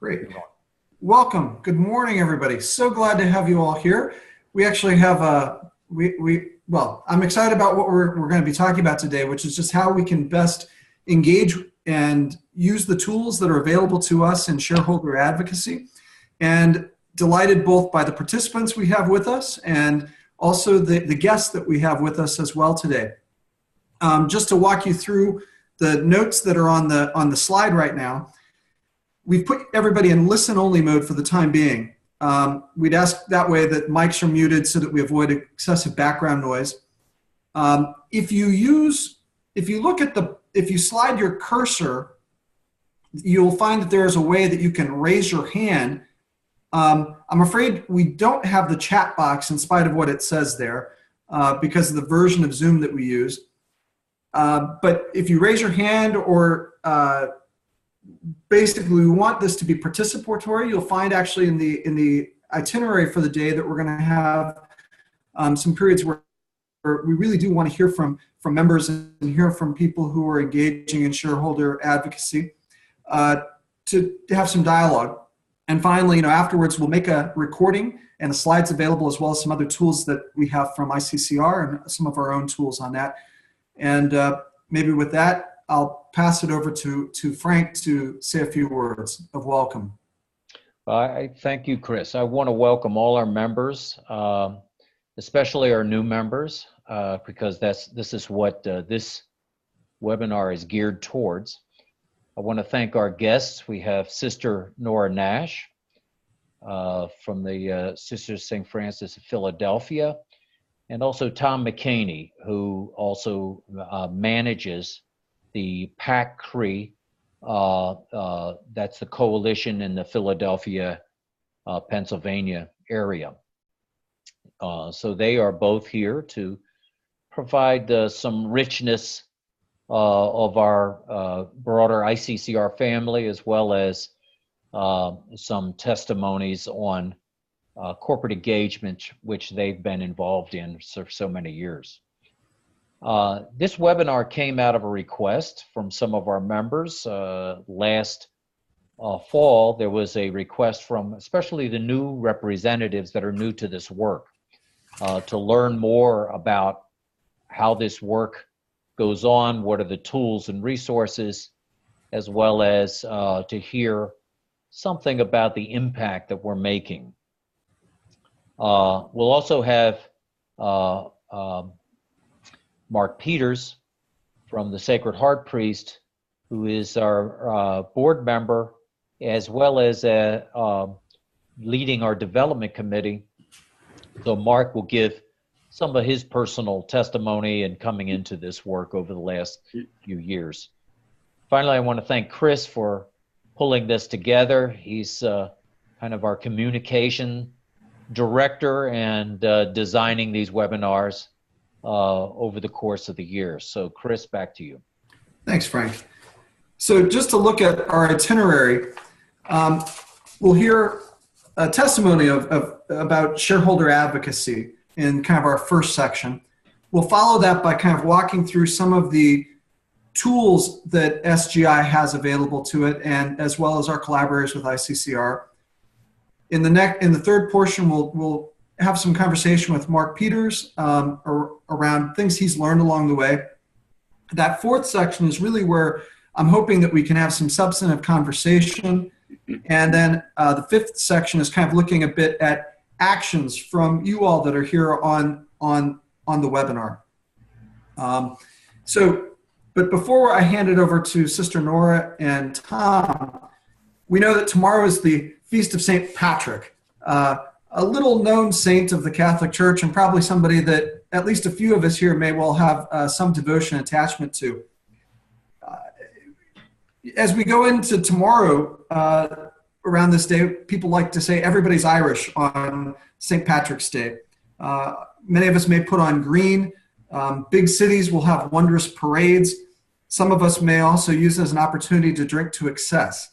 Great. Welcome. Good morning, everybody. So glad to have you all here. We actually have well, I'm excited about what we're going to be talking about today, which is just how we can best engage and use the tools that are available to us in shareholder advocacy. And delighted both by the participants we have with us and also the guests that we have with us as well today. Just to walk you through the notes that are on the slide right now, we've put everybody in listen-only mode for the time being. We'd ask that way that mics are muted so that we avoid excessive background noise. If you slide your cursor, you'll find that there is a way that you can raise your hand. I'm afraid we don't have the chat box in spite of what it says there because of the version of Zoom that we use. But if you raise your hand or basically we want this to be participatory, you'll find actually in the itinerary for the day that we're going to have some periods where we really do want to hear from members and hear from people who are engaging in shareholder advocacy to have some dialogue. And finally, afterwards we'll make a recording and the slides available as well as some other tools that we have from ICCR and some of our own tools on that. And maybe with that, I'll pass it over to Frank to say a few words of welcome. I thank you, Chris. I want to welcome all our members, especially our new members, because this is what this webinar is geared towards. I want to thank our guests. We have Sister Nora Nash from the Sisters St. Francis of Philadelphia, and also Tom McCaney, who also manages the PA-CRI. That's the coalition in the Philadelphia, Pennsylvania area. So they are both here to provide some richness of our broader ICCR family, as well as some testimonies on corporate engagement, which they've been involved in for so many years. This webinar came out of a request from some of our members. Last fall, there was a request from especially the new representatives that are new to this work to learn more about how this work goes on, what are the tools and resources, as well as to hear something about the impact that we're making. We'll also have Mark Peters from the Sacred Heart Priest, who is our board member, as well as leading our development committee. So Mark will give some of his personal testimony and coming into this work over the last few years. Finally, I want to thank Chris for pulling this together. He's kind of our communication director and designing these webinars over the course of the year. So Chris, back to you. Thanks, Frank. So just to look at our itinerary, we'll hear a testimony about shareholder advocacy in kind of our first section. We'll follow that by kind of walking through some of the tools that SGI has available to it, and as well as our collaborators with ICCR. In the third portion, we'll have some conversation with Mark Peters around things he's learned along the way. That fourth section is really where I'm hoping that we can have some substantive conversation. And then the fifth section is kind of looking a bit at actions from you all that are here on the webinar. But before I hand it over to Sister Nora and Tom, we know that tomorrow is the Feast of St. Patrick, a little known saint of the Catholic Church, and probably somebody that at least a few of us here may well have some devotion attachment to. As we go into tomorrow, around this day, people like to say everybody's Irish on St. Patrick's Day. Many of us may put on green. Big cities will have wondrous parades. Some of us may also use it as an opportunity to drink to excess.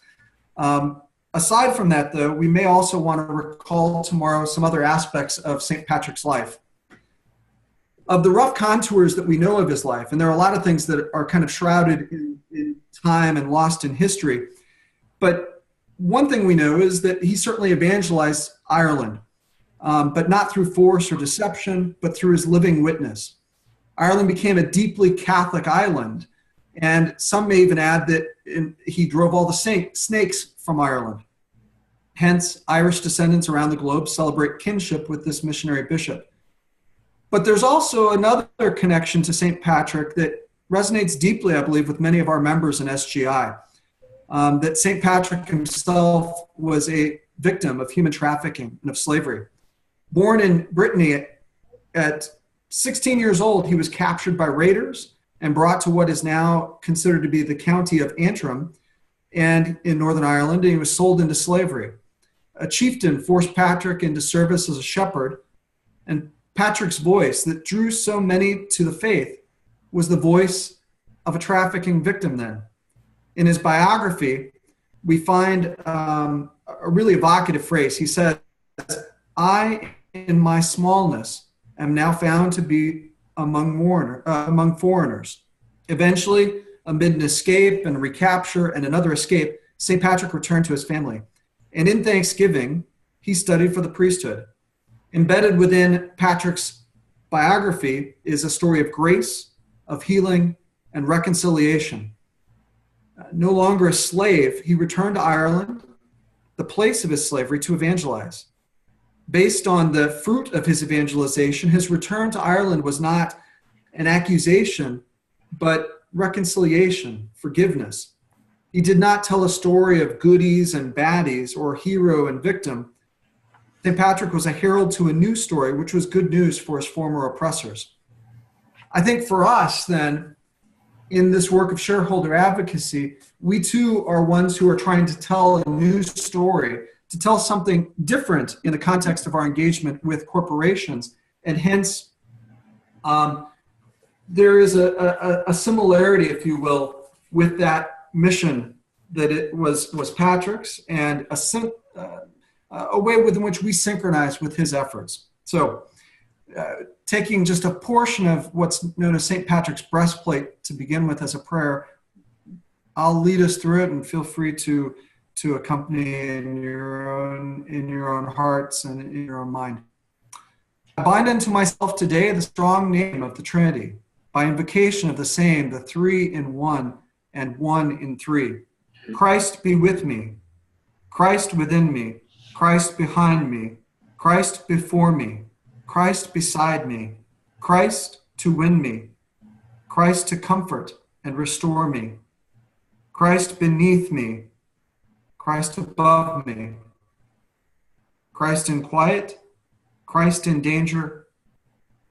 Aside from that, though, we may also want to recall tomorrow some other aspects of St. Patrick's life. Of the rough contours that we know of his life, and there are a lot of things that are kind of shrouded in time and lost in history, but one thing we know is that he certainly evangelized Ireland, but not through force or deception, but through his living witness. Ireland became a deeply Catholic island, and some may even add that he drove all the snakes from Ireland. Hence, Irish descendants around the globe celebrate kinship with this missionary bishop. But there's also another connection to St. Patrick that resonates deeply, I believe, with many of our members in SGI, that St. Patrick himself was a victim of human trafficking and of slavery. Born in Brittany at 16 years old, he was captured by raiders and brought to what is now considered to be the county of Antrim and in Northern Ireland, and he was sold into slavery. A chieftain forced Patrick into service as a shepherd, and Patrick's voice that drew so many to the faith was the voice of a trafficking victim then. In his biography, we find a really evocative phrase. He says, "I, in my smallness, am now found to be among foreigners." Eventually, amid an escape and a recapture and another escape, St. Patrick returned to his family. And in thanksgiving, he studied for the priesthood. Embedded within Patrick's biography is a story of grace, of healing, and reconciliation. No longer a slave, he returned to Ireland, the place of his slavery, to evangelize. Based on the fruit of his evangelization, his return to Ireland was not an accusation, but reconciliation, forgiveness. He did not tell a story of goodies and baddies or hero and victim. St. Patrick was a herald to a new story, which was good news for his former oppressors. I think for us, then, in this work of shareholder advocacy, we too are ones who are trying to tell a new story, to tell something different in the context of our engagement with corporations. And hence, there is a similarity, if you will, with that mission that it was Patrick's, and a way within which we synchronize with his efforts. So taking just a portion of what's known as St. Patrick's breastplate to begin with as a prayer, I'll lead us through it, and feel free to accompany in your own hearts and in your own mind. I bind unto myself today the strong name of the Trinity, by invocation of the same, the three in one and one in three. Christ be with me, Christ within me, Christ behind me, Christ before me, Christ beside me, Christ to win me, Christ to comfort and restore me, Christ beneath me, Christ above me, Christ in quiet, Christ in danger,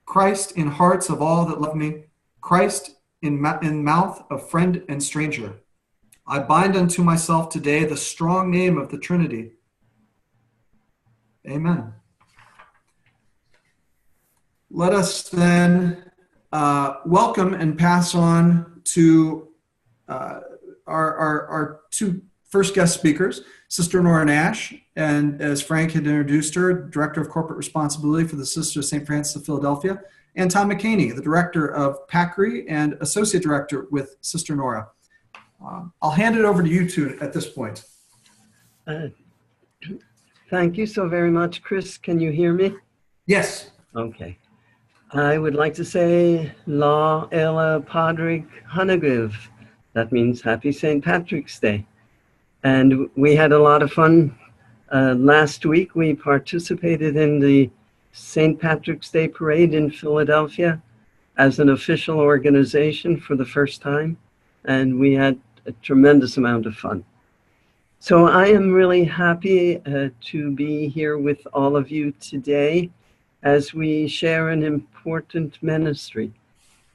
Christ in hearts of all that love me, Christ in mouth of friend and stranger. I bind unto myself today the strong name of the Trinity. Amen. Let us then welcome and pass on to our two first guest speakers, Sister Nora Nash, and as Frank had introduced her, Director of Corporate Responsibility for the Sisters of St. Francis of Philadelphia, and Tom McCaney, the Director of PA-CRI and Associate Director with Sister Nora. I'll hand it over to you two at this point. Thank you so very much, Chris. Can you hear me? Yes. Okay. I would like to say La Ella Padrig Hanagiv. That means Happy St. Patrick's Day. And we had a lot of fun. Last week, we participated in the St. Patrick's Day Parade in Philadelphia as an official organization for the first time. And we had a tremendous amount of fun. So I am really happy to be here with all of you today as we share an important ministry.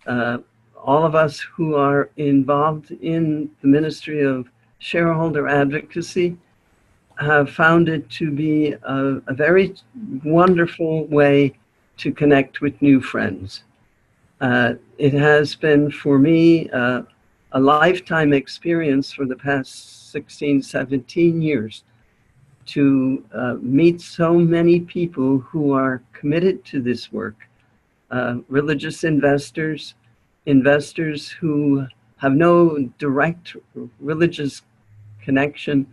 All of us who are involved in the ministry of shareholder advocacy have found it to be a very wonderful way to connect with new friends. It has been for me a lifetime experience for the past 16, 17 years to meet so many people who are committed to this work. Religious investors, investors who have no direct religious connection,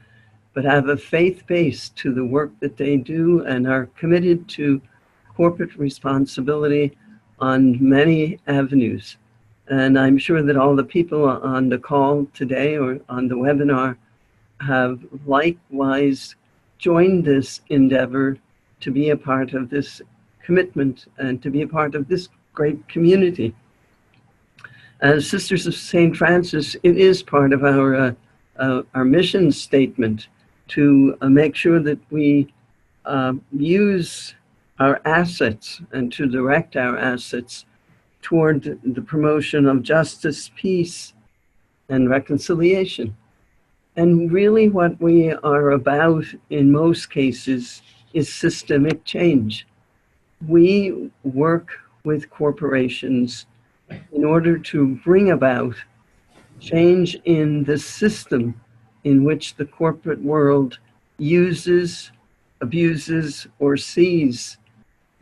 but have a faith base to the work that they do and are committed to corporate responsibility on many avenues. And I'm sure that all the people on the call today or on the webinar have likewise joined this endeavor to be a part of this commitment and to be a part of this great community. As Sisters of St. Francis, it is part of our mission statement to make sure that we use our assets and to direct our assets toward the promotion of justice, peace, and reconciliation. And really what we are about in most cases is systemic change. We work with corporations in order to bring about change in the system in which the corporate world uses, abuses, or sees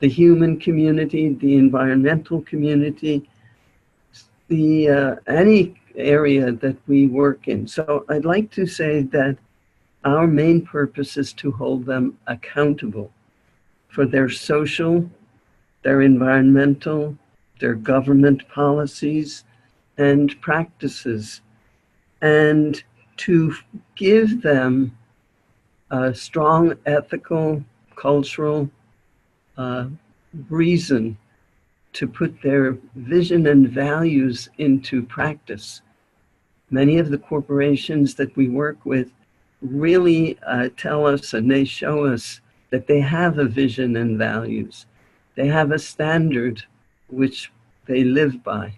the human community, the environmental community, any area that we work in. So I'd like to say that our main purpose is to hold them accountable for their social, their environmental, their government policies and practices, and to give them a strong ethical, cultural reason to put their vision and values into practice. Many of the corporations that we work with really tell us and they show us that they have a vision and values. They have a standard which they live by.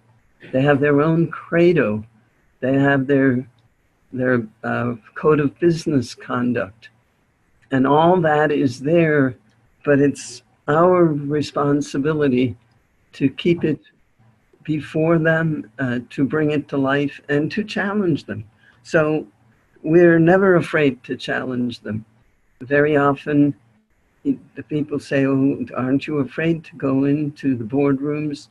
They have their own credo. They have their code of business conduct. And all that is there, but it's our responsibility to keep it before them, to bring it to life, and to challenge them. So we're never afraid to challenge them. Very often, the people say, oh, aren't you afraid to go into the boardrooms?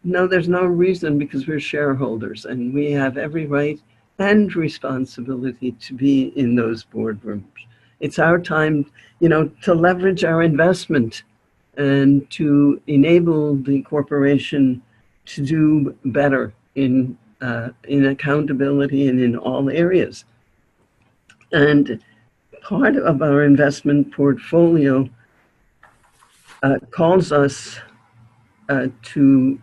No, there's no reason, because we're shareholders, and we have every right and responsibility to be in those boardrooms. It's our time, to leverage our investment and to enable the corporation to do better in accountability and in all areas. And part of our investment portfolio calls us to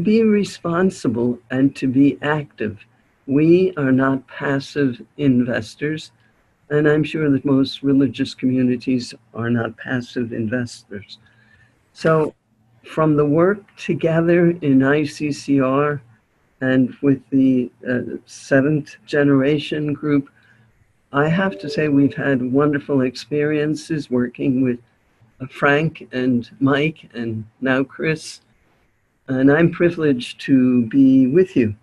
be responsible and to be active. We are not passive investors, and I'm sure that most religious communities are not passive investors. So from the work together in ICCR and with the seventh generation group, I have to say we've had wonderful experiences working with Frank and Mike and now Chris, and I'm privileged to be with you.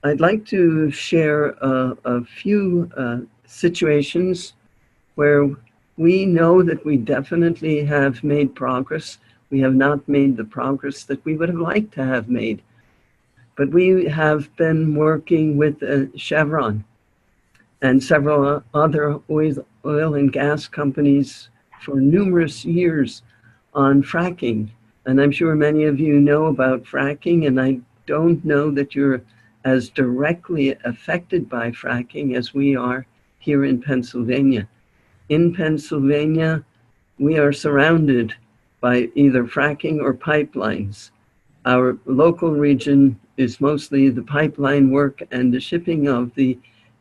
I'd like to share a few situations where we know that we definitely have made progress. We have not made the progress that we would have liked to have made. But we have been working with Chevron and several other oil and gas companies for numerous years on fracking. And I'm sure many of you know about fracking, and I don't know that you're as directly affected by fracking as we are here in Pennsylvania. In Pennsylvania, we are surrounded by either fracking or pipelines. Our local region is mostly the pipeline work and the shipping of the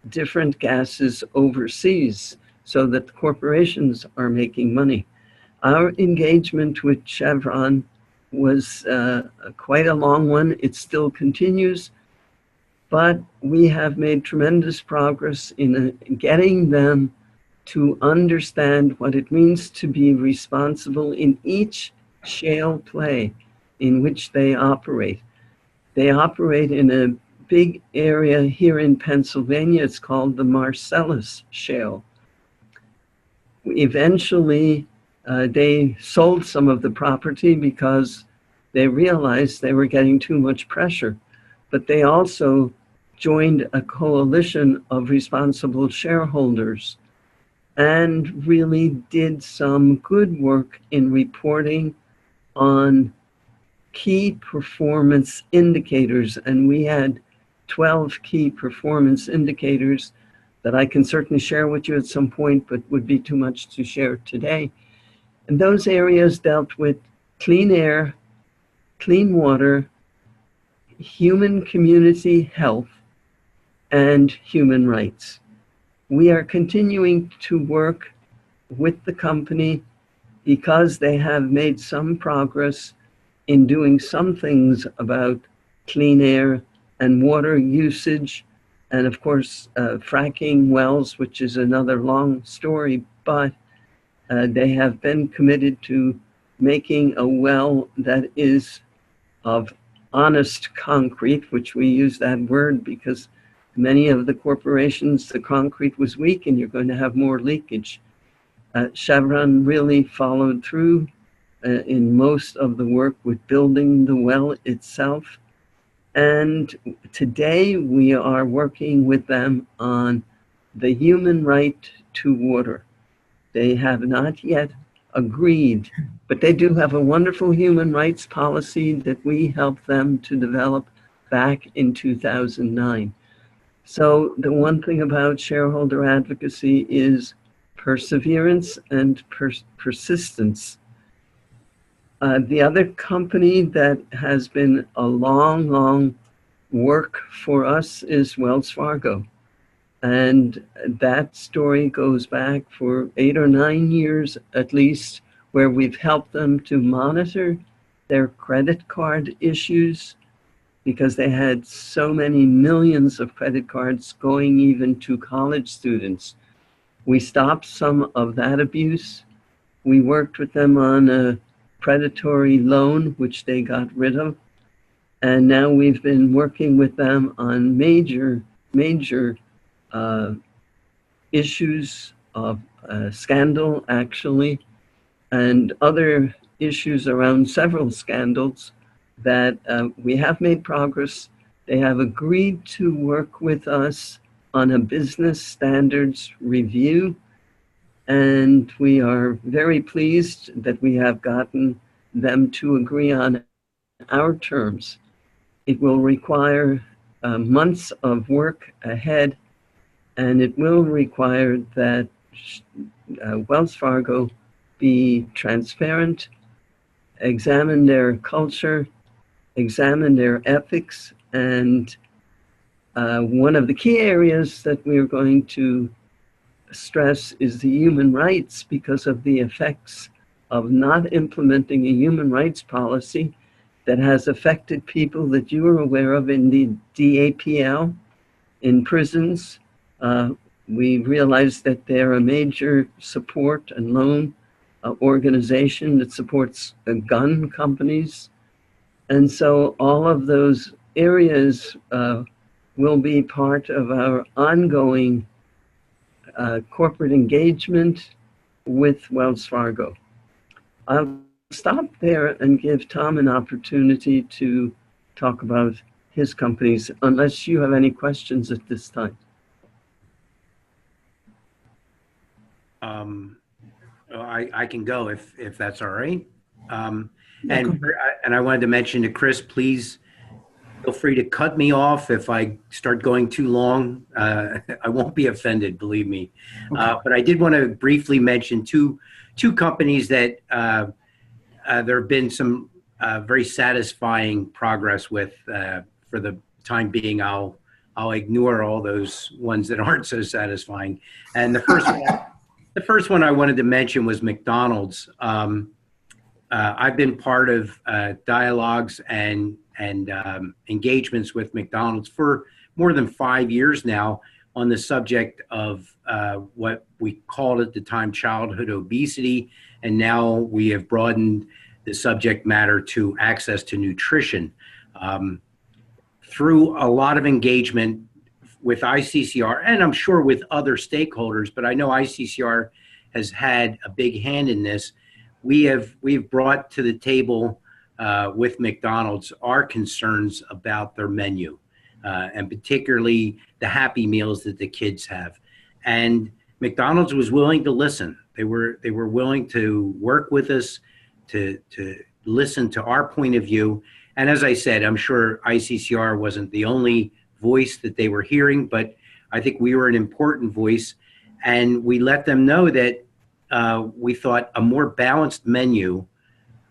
different gases overseas so that the corporations are making money. Our engagement with Chevron was quite a long one. It still continues, but we have made tremendous progress in getting them to understand what it means to be responsible in each shale play in which they operate. They operate in a big area here in Pennsylvania. It's called the Marcellus Shale. Eventually, they sold some of the property because they realized they were getting too much pressure. But they also joined a coalition of responsible shareholders and really did some good work in reporting on key performance indicators. And we had 12 key performance indicators that I can certainly share with you at some point, but would be too much to share today. And those areas dealt with clean air, clean water, human community health, and human rights. We are continuing to work with the company because they have made some progress in doing some things about clean air and water usage, and of course, fracking wells, which is another long story, but they have been committed to making a well that is of honest concrete, which we use that word because many of the corporations, the concrete was weak and you're going to have more leakage. Chevron really followed through in most of the work with building the well itself. And today we are working with them on the human right to water. They have not yet agreed, but they do have a wonderful human rights policy that we helped them to develop back in 2009. So the one thing about shareholder advocacy is perseverance and persistence. The other company that has been a long work for us is Wells Fargo. And that story goes back for 8 or 9 years at least, where we've helped them to monitor their credit card issues because they had so many millions of credit cards going even to college students. We stopped some of that abuse. We worked with them on a predatory loan, which they got rid of. And now we've been working with them on major issues of scandal, actually, and other issues around several scandals that we have made progress. They have agreed to work with us on a business standards review, and we are very pleased that we have gotten them to agree on our terms. It will require months of work ahead, and it will require that Wells Fargo be transparent, examine their culture, examine their ethics, and one of the key areas that we're going to stress is the human rights because of the effects of not implementing a human rights policy that has affected people that you are aware of in the DAPL, in prisons. We realize that they're a major support and loan organization that supports gun companies. And so all of those areas will be part of our ongoing corporate engagement with Wells Fargo. I'll stop there and give Tom an opportunity to talk about his companies, unless you have any questions at this time. I can go if that's all right. And I wanted to mention to Chris, please feel free to cut me off if I start going too long. I won't be offended, believe me. Okay. But I did want to briefly mention two companies that there have been some very satisfying progress with. For the time being, I'll ignore all those ones that aren't so satisfying. And the first one I wanted to mention was McDonald's. I've been part of dialogues and engagements with McDonald's for more than 5 years now on the subject of what we called at the time childhood obesity, and now we have broadened the subject matter to access to nutrition. Through a lot of engagement with ICCR, and I'm sure with other stakeholders, but I know ICCR has had a big hand in this. We've brought to the table with McDonald's our concerns about their menu. and particularly the Happy Meals that the kids have. And McDonald's was willing to listen. They were willing to work with us, to listen to our point of view. And as I said, I'm sure ICCR wasn't the only voice that they were hearing, but I think we were an important voice. And we let them know that we thought a more balanced menu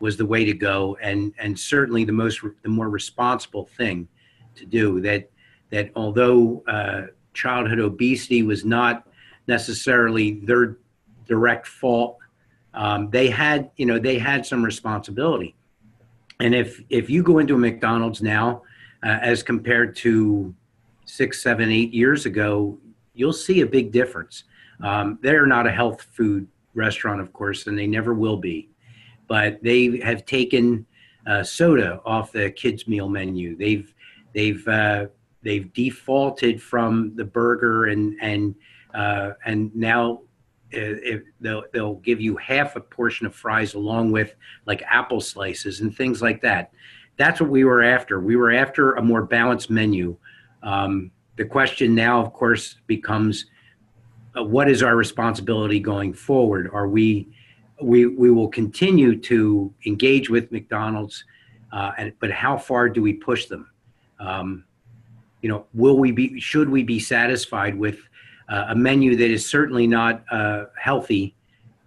was the way to go, and certainly the more responsible thing to do. That although childhood obesity was not necessarily their direct fault, they had some responsibility. And if you go into a McDonald's now, as compared to 6, 7, 8 years ago, you'll see a big difference. They're not a health food restaurant, of course, and they never will be. But they have taken soda off the kids' meal menu. They've defaulted from the burger, and now they'll give you half a portion of fries along with like apple slices and things like that. That's what we were after. We were after a more balanced menu. The question now, of course, becomes what is our responsibility going forward? Are we will continue to engage with McDonald's, but how far do we push them? Should we be satisfied with a menu that is certainly not healthy,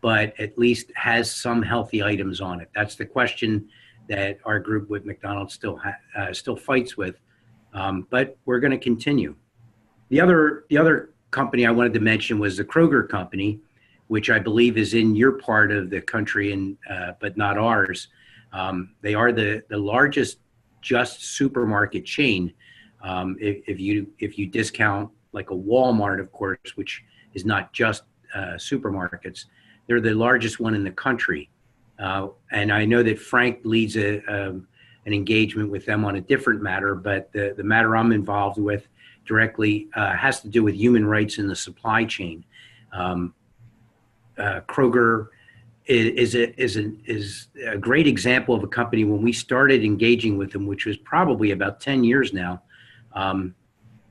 but at least has some healthy items on it? That's the question that our group with McDonald's still fights with, but we're going to continue. The other company I wanted to mention was the Kroger company, which I believe is in your part of the country, but not ours. They are the largest just supermarket chain. If you discount like a Walmart, of course, which is not just supermarkets, they're the largest one in the country. And I know that Frank leads an engagement with them on a different matter, but the matter I'm involved with directly has to do with human rights in the supply chain. Kroger is a great example of a company. When we started engaging with them, which was probably about 10 years now,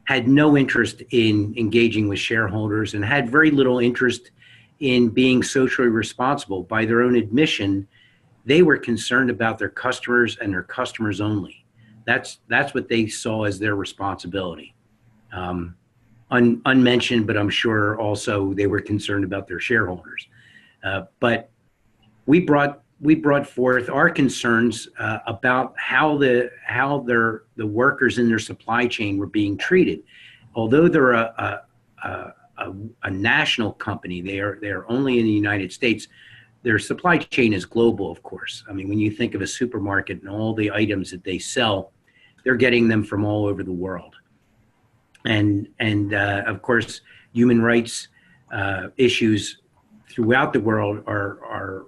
had no interest in engaging with shareholders and had very little interest in being socially responsible. By their own admission, they were concerned about their customers and their customers only. That's what they saw as their responsibility. Unmentioned, but I'm sure also they were concerned about their shareholders. But we brought forth our concerns about how the workers in their supply chain were being treated. Although they're a national company, they are only in the United States. Their supply chain is global, of course. I mean, when you think of a supermarket and all the items that they sell, they're getting them from all over the world. And of course, human rights issues throughout the world are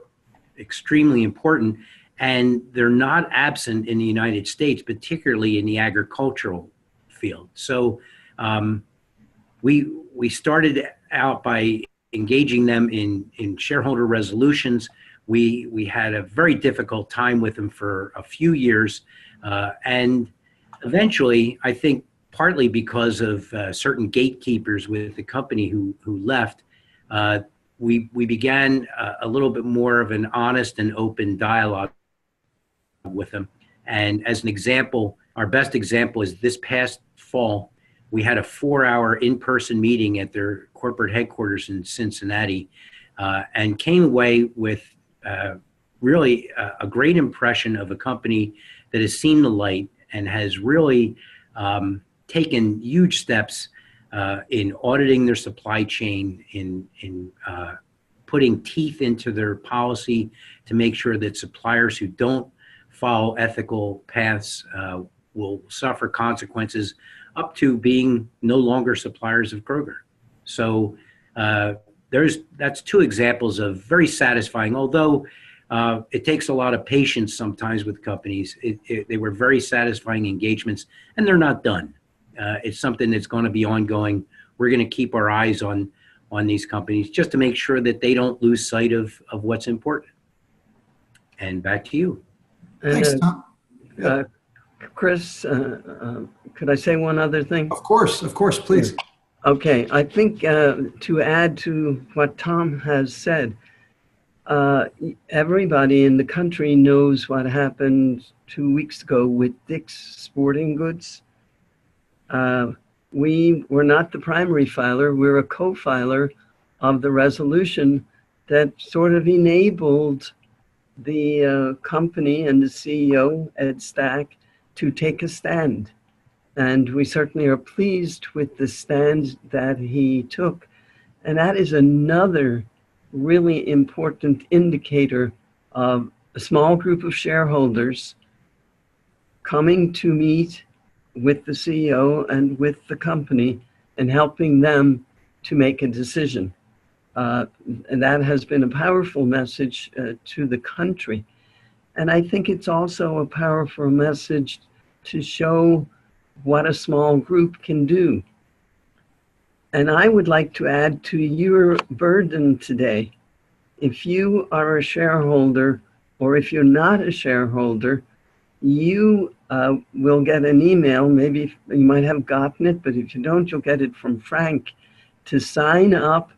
extremely important, and they're not absent in the United States, particularly in the agricultural field. So we started out by engaging them in shareholder resolutions. We had a very difficult time with them for a few years, and eventually, I think partly because of certain gatekeepers with the company who left, we began a little bit more of an honest and open dialogue with them. And as an example, our best example is this past fall, we had a 4-hour in-person meeting at their corporate headquarters in Cincinnati, and came away with really a great impression of a company that has seen the light and has really taken huge steps in auditing their supply chain, in putting teeth into their policy to make sure that suppliers who don't follow ethical paths will suffer consequences, up to being no longer suppliers of Kroger. So that's 2 examples of very satisfying, although it takes a lot of patience sometimes with companies. They were very satisfying engagements, and they're not done. It's something that's going to be ongoing. We're going to keep our eyes on these companies just to make sure that they don't lose sight of what's important. And back to you. Thanks, Tom. Chris, could I say one other thing? Of course, please. Okay, I think to add to what Tom has said, everybody in the country knows what happened 2 weeks ago with Dick's Sporting Goods. We were not the primary filer, we're a co-filer of the resolution that sort of enabled the company and the CEO, Ed Stack, to take a stand. And we certainly are pleased with the stand that he took. And that is another really important indicator of a small group of shareholders coming to meet with the CEO and with the company and helping them to make a decision. And that has been a powerful message to the country. And I think it's also a powerful message to show what a small group can do. And I would like to add to your burden today. If you are a shareholder, or if you're not a shareholder, you will get an email. Maybe you might have gotten it, but if you don't, you'll get it from Frank to sign up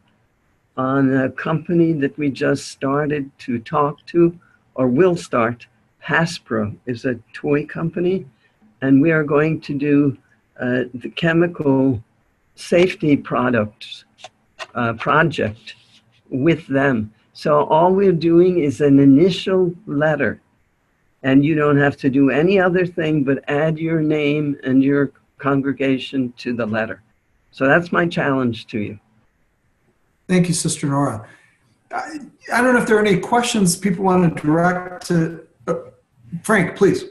on a company that we just started to talk to, or will start. Hasbro is a toy company, and we are going to do the chemical safety products project with them. So all we're doing is an initial letter, and you don't have to do any other thing but add your name and your congregation to the letter. So that's my challenge to you. Thank you, Sister Nora. I don't know if there are any questions people want to direct to Frank, please.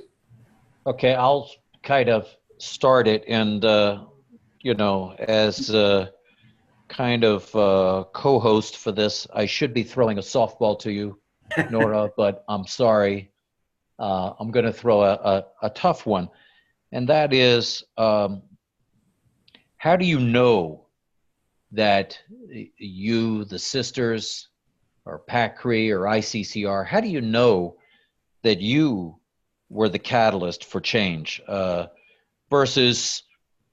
Okay, I'll kind of start it, and as kind of co-host for this, I should be throwing a softball to you, Nora, but I'm sorry. I'm going to throw a tough one, and that is, how do you know that you, the sisters, or PA-CRI or ICCR, how do you know that you were the catalyst for change versus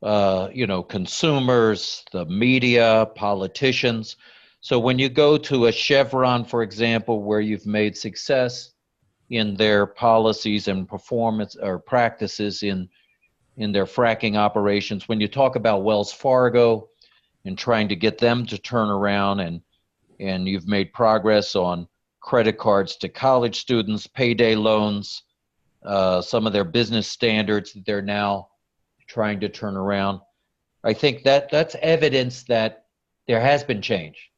consumers, the media, politicians? So when you go to a Chevron, for example, where you've made success in their policies and performance or practices in their fracking operations, when you talk about Wells Fargo and trying to get them to turn around, and you've made progress on credit cards to college students, payday loans, some of their business standards that they're now trying to turn around. I think that's evidence that there has been change.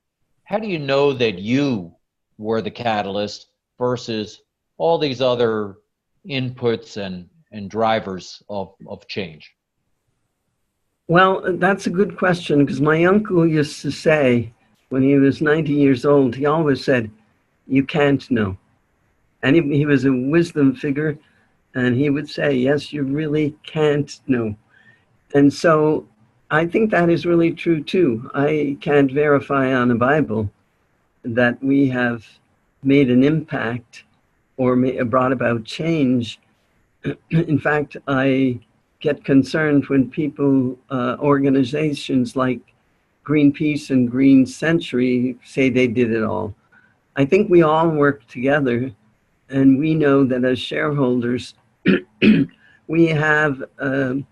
How do you know that you were the catalyst versus all these other inputs and drivers of change? Well, that's a good question, because my uncle used to say, when he was 90 years old, he always said, you can't know. And he was a wisdom figure, and he would say, yes, you really can't know. And so I think that is really true too. I can't verify on the Bible that we have made an impact or brought about change. In fact, I get concerned when people, organizations like Greenpeace and Green Century say they did it all. I think we all work together, and we know that as shareholders, we have a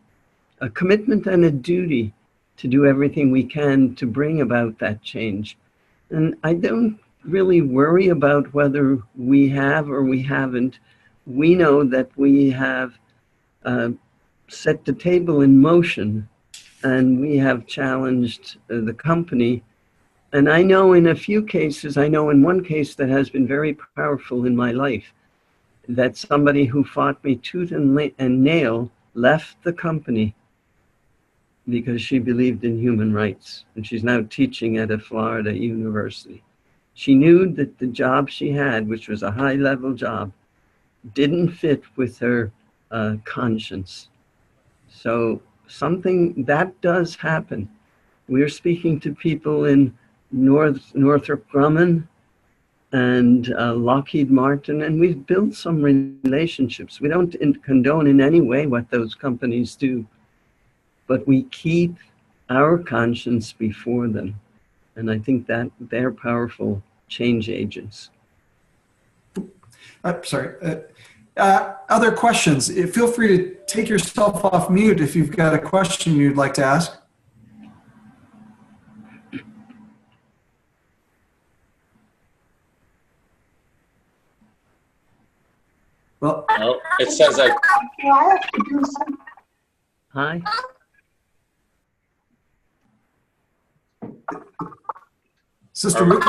commitment and a duty to do everything we can to bring about that change. And I don't really worry about whether we have or we haven't. We know that we have set the table in motion, and we have challenged the company. And I know in a few cases, I know in one case that has been very powerful in my life, that somebody who fought me tooth and nail left the company because she believed in human rights. And she's now teaching at a Florida university. She knew that the job she had, which was a high-level job, didn't fit with her conscience. So something that does happen. We're speaking to people in Northrop Grumman, and Lockheed Martin, and we've built some relationships. We don't condone in any way what those companies do, but we keep our conscience before them. And I think that they're powerful change agents. Sorry. Other questions? Feel free to take yourself off mute if you've got a question you'd like to ask. Well, no, it says I. Hi. Sister Ruth.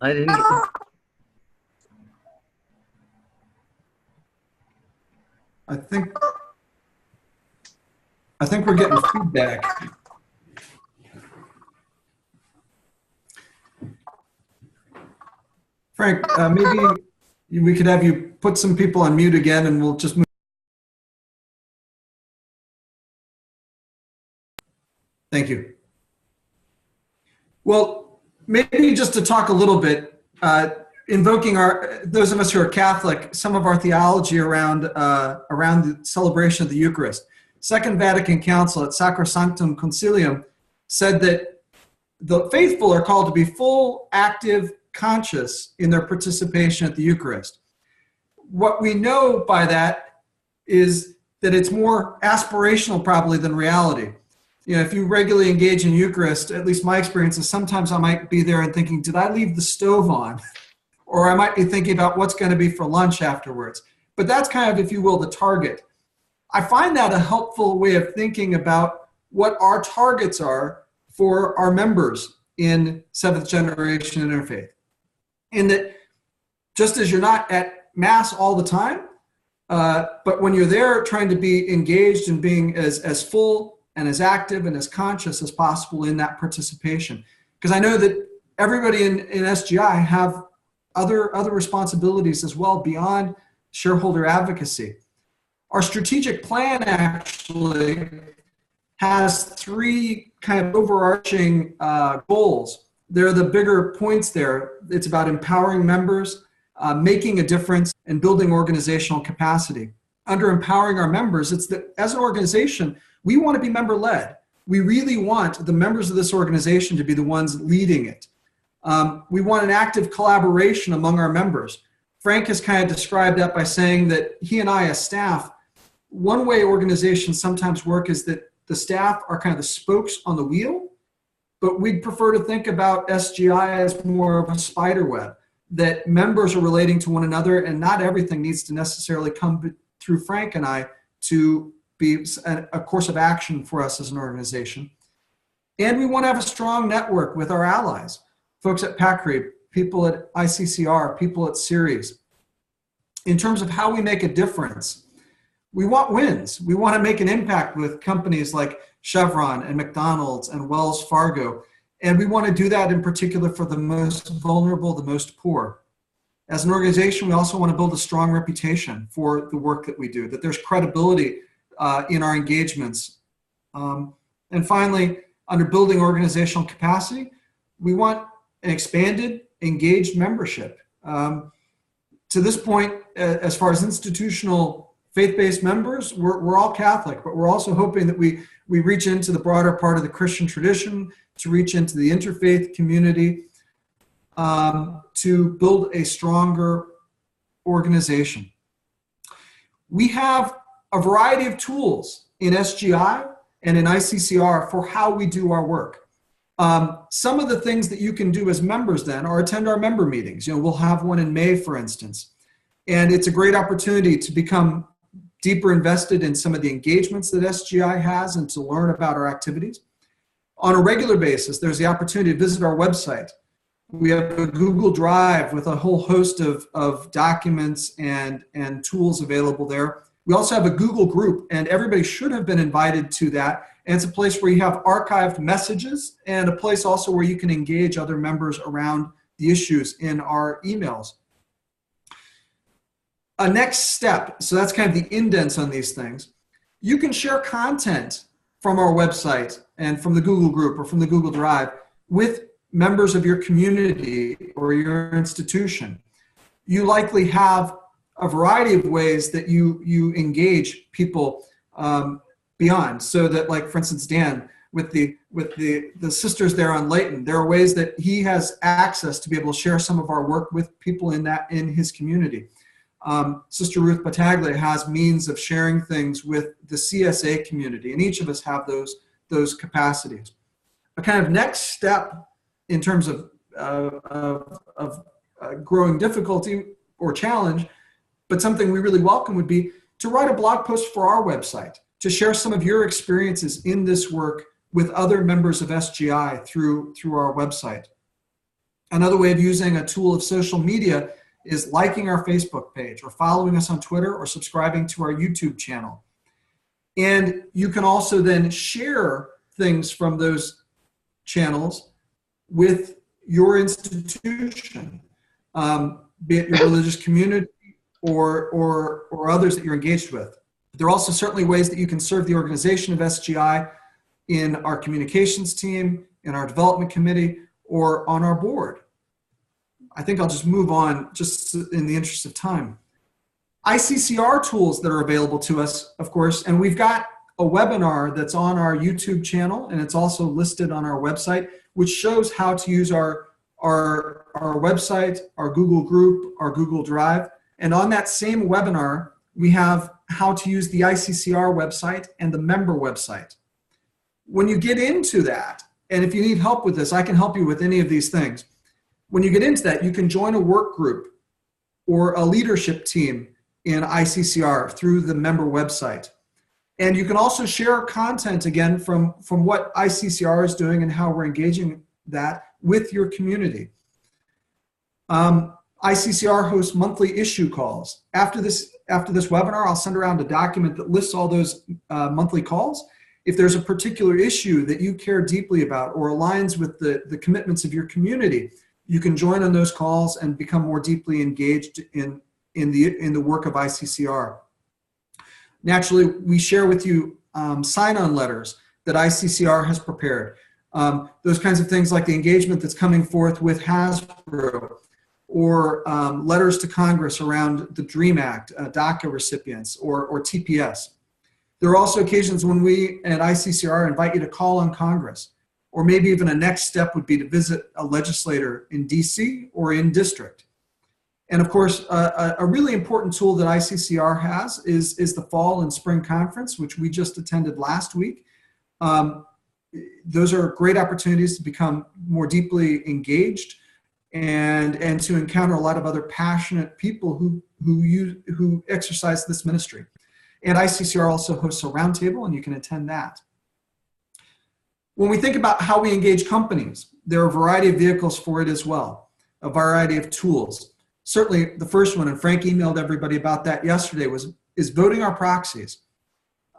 I didn't. I think we're getting feedback. Frank, maybe we could have you put some people on mute again, and we'll just move. Thank you. Well, maybe just to talk a little bit, invoking those of us who are Catholic, some of our theology around the celebration of the Eucharist. Second Vatican Council at Sacrosanctum Concilium said that the faithful are called to be full, active, conscious in their participation at the Eucharist. What we know by that is that it's more aspirational probably than reality. You know, if you regularly engage in Eucharist, at least my experience is sometimes I might be there and thinking, did I leave the stove on? Or I might be thinking about what's going to be for lunch afterwards. But that's kind of, if you will, the target. I find that a helpful way of thinking about what our targets are for our members in seventh generation interfaith. In that, just as you're not at Mass all the time, but when you're there trying to be engaged and being as full and as active and as conscious as possible in that participation. Because I know that everybody in SGI have other responsibilities as well beyond shareholder advocacy. Our strategic plan actually has three kind of overarching goals. They're the bigger points there. It's about empowering members, making a difference, and building organizational capacity. Under empowering our members, it's that as an organization, we want to be member-led. We really want the members of this organization to be the ones leading it. We want an active collaboration among our members. Frank has kind of described that by saying that he and I as staff, one way organizations sometimes work is that the staff are kind of the spokes on the wheel, but we'd prefer to think about SGI as more of a spider web, that members are relating to one another and not everything needs to necessarily come through Frank and I to be a course of action for us as an organization. And we want to have a strong network with our allies, folks at PA-CRI, people at ICCR, people at Ceres. In terms of how we make a difference, we want wins. We want to make an impact with companies like Chevron and McDonald's and Wells Fargo. And we want to do that in particular for the most vulnerable, the most poor. As an organization, we also want to build a strong reputation for the work that we do, that there's credibility in our engagements. And finally, under building organizational capacity, we want an expanded, engaged membership. To this point, as far as institutional faith-based members, we're all Catholic, but we're also hoping that we reach into the broader part of the Christian tradition, to reach into the interfaith community, to build a stronger organization. We have a variety of tools in SGI and in ICCR for how we do our work. Some of the things that you can do as members then are attend our member meetings. You know, we'll have one in May, for instance. And it's a great opportunity to become deeper invested in some of the engagements that SGI has and to learn about our activities. On a regular basis, there's the opportunity to visit our website. We have a Google Drive with a whole host of documents and tools available there. We also have a Google group, and everybody should have been invited to that. And it's a place where you have archived messages and a place also where you can engage other members around the issues in our emails. A next step, so that's kind of the indents on these things. You can share content from our website and from the Google group or from the Google Drive with members of your community or your institution, you likely have a variety of ways that you engage people beyond. So that, like, for instance, Dan, with the sisters there on Layton, there are ways that he has access to be able to share some of our work with people in his community. Sister Ruth Battaglia has means of sharing things with the CSA community, and each of us have those capacities. A kind of next step in terms of growing difficulty or challenge, but something we really welcome, would be to write a blog post for our website, to share some of your experiences in this work with other members of SGI through our website. Another way of using a tool of social media is liking our Facebook page or following us on Twitter or subscribing to our YouTube channel. And you can also then share things from those channels with your institution, be it your religious community or others that you're engaged with. There are also certainly ways that you can serve the organization of SGI in our communications team, in our development committee, or on our board. I think I'll just move on just in the interest of time. ICCR tools that are available to us, of course, and we've got a webinar that's on our YouTube channel, and it's also listed on our website, which shows how to use our website, our Google group, our Google Drive. And on that same webinar, we have how to use the ICCR website and the member website. When you get into that, and if you need help with this, I can help you with any of these things. When you get into that, you can join a work group or a leadership team in ICCR through the member website. And you can also share content, again, from what ICCR is doing and how we're engaging that with your community. ICCR hosts monthly issue calls. After this webinar, I'll send around a document that lists all those monthly calls. If there's a particular issue that you care deeply about or aligns with the commitments of your community, you can join on those calls and become more deeply engaged in the work of ICCR. Naturally, we share with you sign-on letters that ICCR has prepared. Those kinds of things like the engagement that's coming forth with Hasbro, or letters to Congress around the DREAM Act, DACA recipients, or TPS. There are also occasions when we at ICCR invite you to call on Congress, or maybe even a next step would be to visit a legislator in DC or in district. And of course, a really important tool that ICCR has is the fall and spring conference, which we just attended last week. Those are great opportunities to become more deeply engaged and to encounter a lot of other passionate people who exercise this ministry. And ICCR also hosts a roundtable, and you can attend that. When we think about how we engage companies, there are a variety of vehicles for it as well, a variety of tools. Certainly the first one, and Frank emailed everybody about that yesterday, is voting our proxies.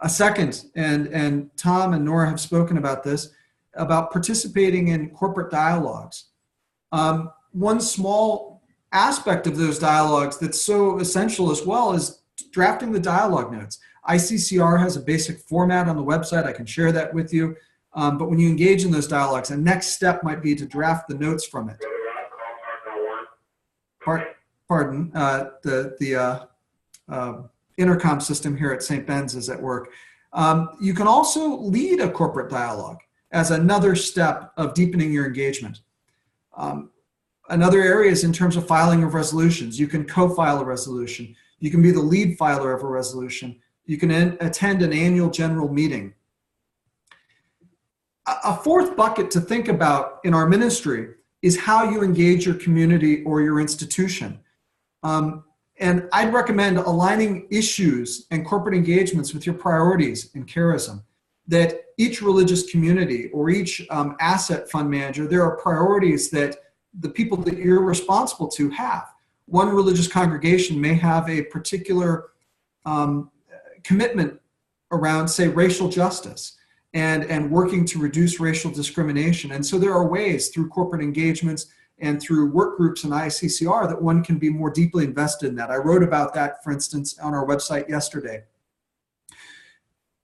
A second, and Tom and Nora have spoken about this, about participating in corporate dialogues. One small aspect of those dialogues that's so essential as well is drafting the dialogue notes. ICCR has a basic format on the website. I can share that with you. But when you engage in those dialogues, a next step might be to draft the notes from it. Pardon, the intercom system here at St. Ben's is at work. You can also lead a corporate dialogue as another step of deepening your engagement. Another area is in terms of filing of resolutions. You can co-file a resolution. You can be the lead filer of a resolution. You can attend an annual general meeting. A fourth bucket to think about in our ministry is how you engage your community or your institution. And I'd recommend aligning issues and corporate engagements with your priorities in charism. That each religious community or each asset fund manager, there are priorities that the people that you're responsible to have. One religious congregation may have a particular commitment around, say, racial justice and working to reduce racial discrimination. And so there are ways through corporate engagements and through work groups in ICCR that one can be more deeply invested in that. I wrote about that, for instance, on our website yesterday.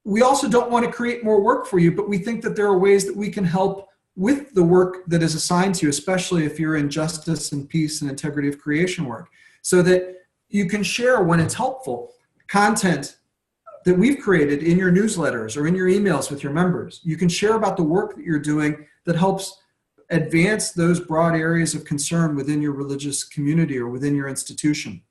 we also don't want to create more work for you, but we think that there are ways that we can help with the work that is assigned to you, especially if you're in justice and peace and integrity of creation work, so that you can share, when it's helpful, content that we've created in your newsletters or in your emails with your members. You can share about the work that you're doing that helps advance those broad areas of concern within your religious community or within your institution.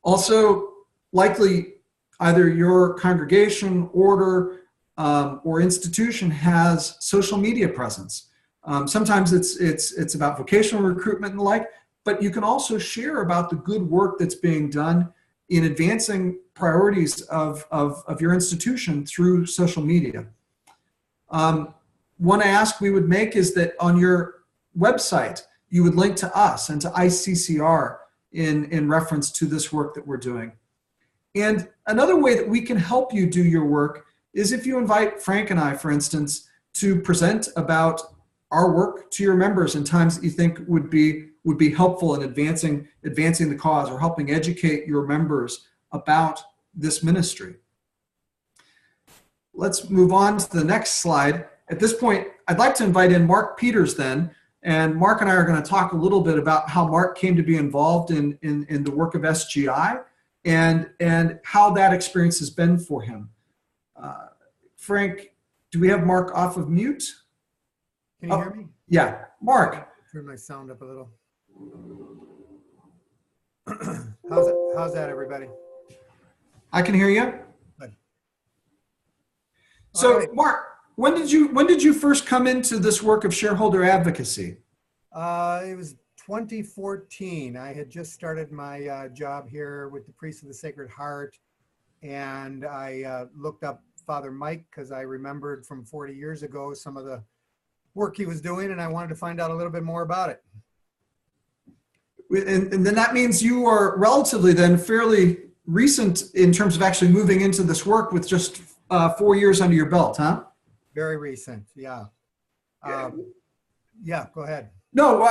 Also, likely either your congregation, order, or institution has social media presence. Sometimes it's about vocational recruitment and the like, but you can also share about the good work that's being done in advancing priorities of your institution through social media. One ask we would make is that on your website, you would link to us and to ICCR in reference to this work that we're doing. And another way that we can help you do your work is if you invite Frank and I, for instance, to present about our work to your members in times that you think would be helpful in advancing the cause or helping educate your members about this ministry. Let's move on to the next slide. At this point, I'd like to invite in Mark Peters then, and Mark and I are going to talk a little bit about how Mark came to be involved in the work of SGI and how that experience has been for him. Frank, do we have Mark off of mute? Can you hear me? Yeah, Mark. Turn my sound up a little. How's that, everybody? I can hear you. Good. So, right. Mark, when did you first come into this work of shareholder advocacy? It was 2014. I had just started my job here with the Priests of the Sacred Heart, and I looked up Father Mike because I remembered from 40 years ago some of the work he was doing, and I wanted to find out a little bit more about it. And then that means you are relatively then fairly recent in terms of actually moving into this work with just 4 years under your belt, huh? Very recent, yeah. Yeah, go ahead. No,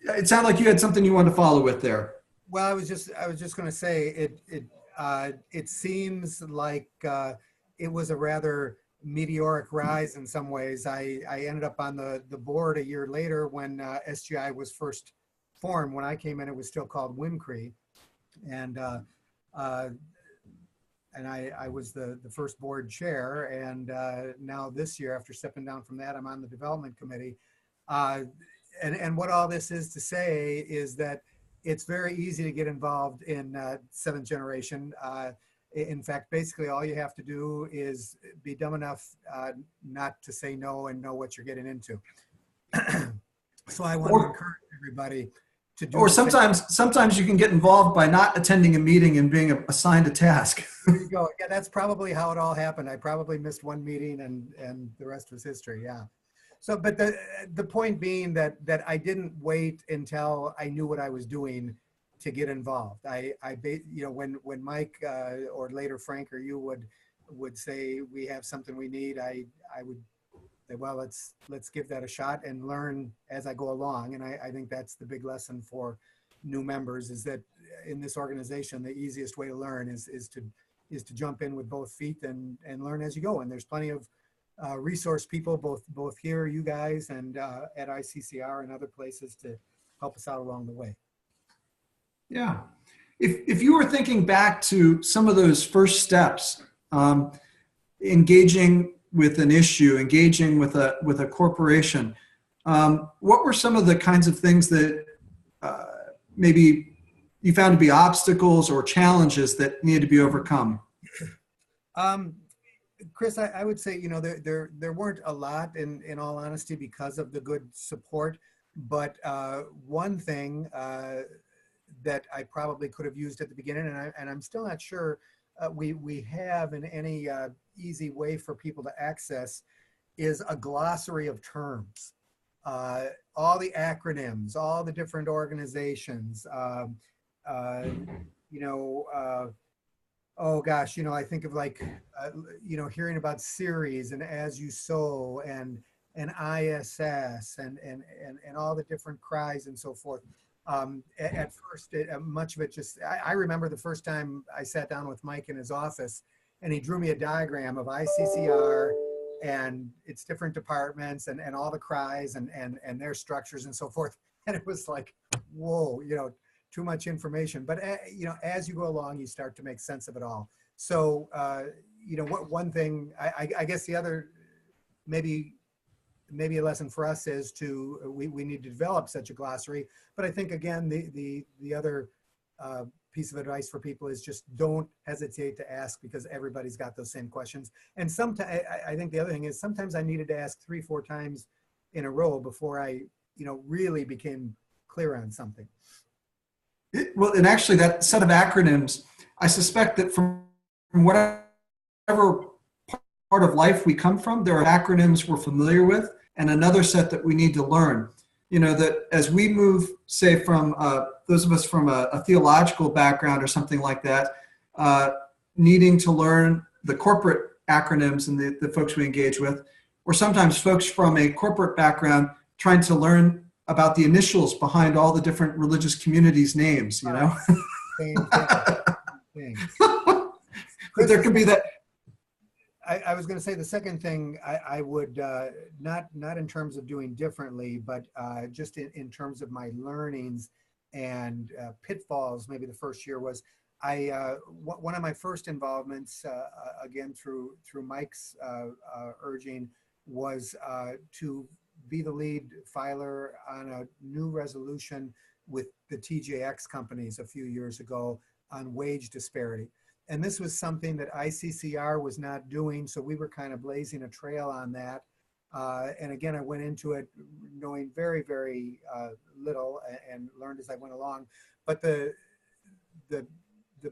it sounded like you had something you wanted to follow with there. Well, I was just going to say it seems like it was a rather meteoric rise in some ways. I ended up on the board a year later when SGI was first formed. When I came in, it was still called WMCRI, and I was the first board chair. And now this year, after stepping down from that, I'm on the development committee. And what all this is to say is that it's very easy to get involved in seventh generation. In fact, basically all you have to do is be dumb enough not to say no and know what you're getting into. So I want to encourage everybody to do. Or sometimes you can get involved by not attending a meeting and being assigned a task. There you go. Yeah, that's probably how it all happened. I probably missed one meeting and the rest was history. Yeah. So, but the point being that I didn't wait until I knew what I was doing to get involved. When Mike or later Frank or you would say we have something we need, I would say, well, let's give that a shot and learn as I go along. And I think that's the big lesson for new members, is that in this organization, the easiest way to learn is to jump in with both feet and learn as you go. And there's plenty of resource people, both here, you guys, and at ICCR and other places to help us out along the way. Yeah. If you were thinking back to some of those first steps, engaging with an issue, engaging with a corporation, what were some of the kinds of things that maybe you found to be obstacles or challenges that needed to be overcome? Chris, I would say, there weren't a lot in all honesty because of the good support, but one thing that I probably could have used at the beginning, and I'm still not sure we have in any easy way for people to access, is a glossary of terms. All the acronyms, all the different organizations, oh gosh, I think of hearing about series and as you sow and ISS and all the different cries and so forth. At first, much of it just, I remember the first time I sat down with Mike in his office and he drew me a diagram of ICCR and its different departments and all the CRIs and their structures and so forth. And it was like, whoa, you know, too much information. But, you know, as you go along, you start to make sense of it all. So, you know, one thing, I guess the other, maybe a lesson for us is we need to develop such a glossary. But I think, again, the other piece of advice for people is just don't hesitate to ask, because everybody's got those same questions. And sometimes, I think the other thing is sometimes I needed to ask 3-4 times in a row before I, you know, really became clear on something. Well, and actually that set of acronyms, I suspect that from whatever part of life we come from, there are acronyms we're familiar with and another set that we need to learn. You know, that as we move, say, from those of us from a theological background or something like that, needing to learn the corporate acronyms and the folks we engage with, or sometimes folks from a corporate background trying to learn about the initials behind all the different religious communities' names, you know? Same thing. But there can be that. I was going to say the second thing I would, not in terms of doing differently, but just in terms of my learnings and pitfalls, maybe the first year was, one of my first involvements, again, through Mike's urging, was to be the lead filer on a new resolution with the TJX companies a few years ago on wage disparity. And this was something that ICCR was not doing, so we were kind of blazing a trail on that. And again, I went into it knowing very, very little and learned as I went along. But the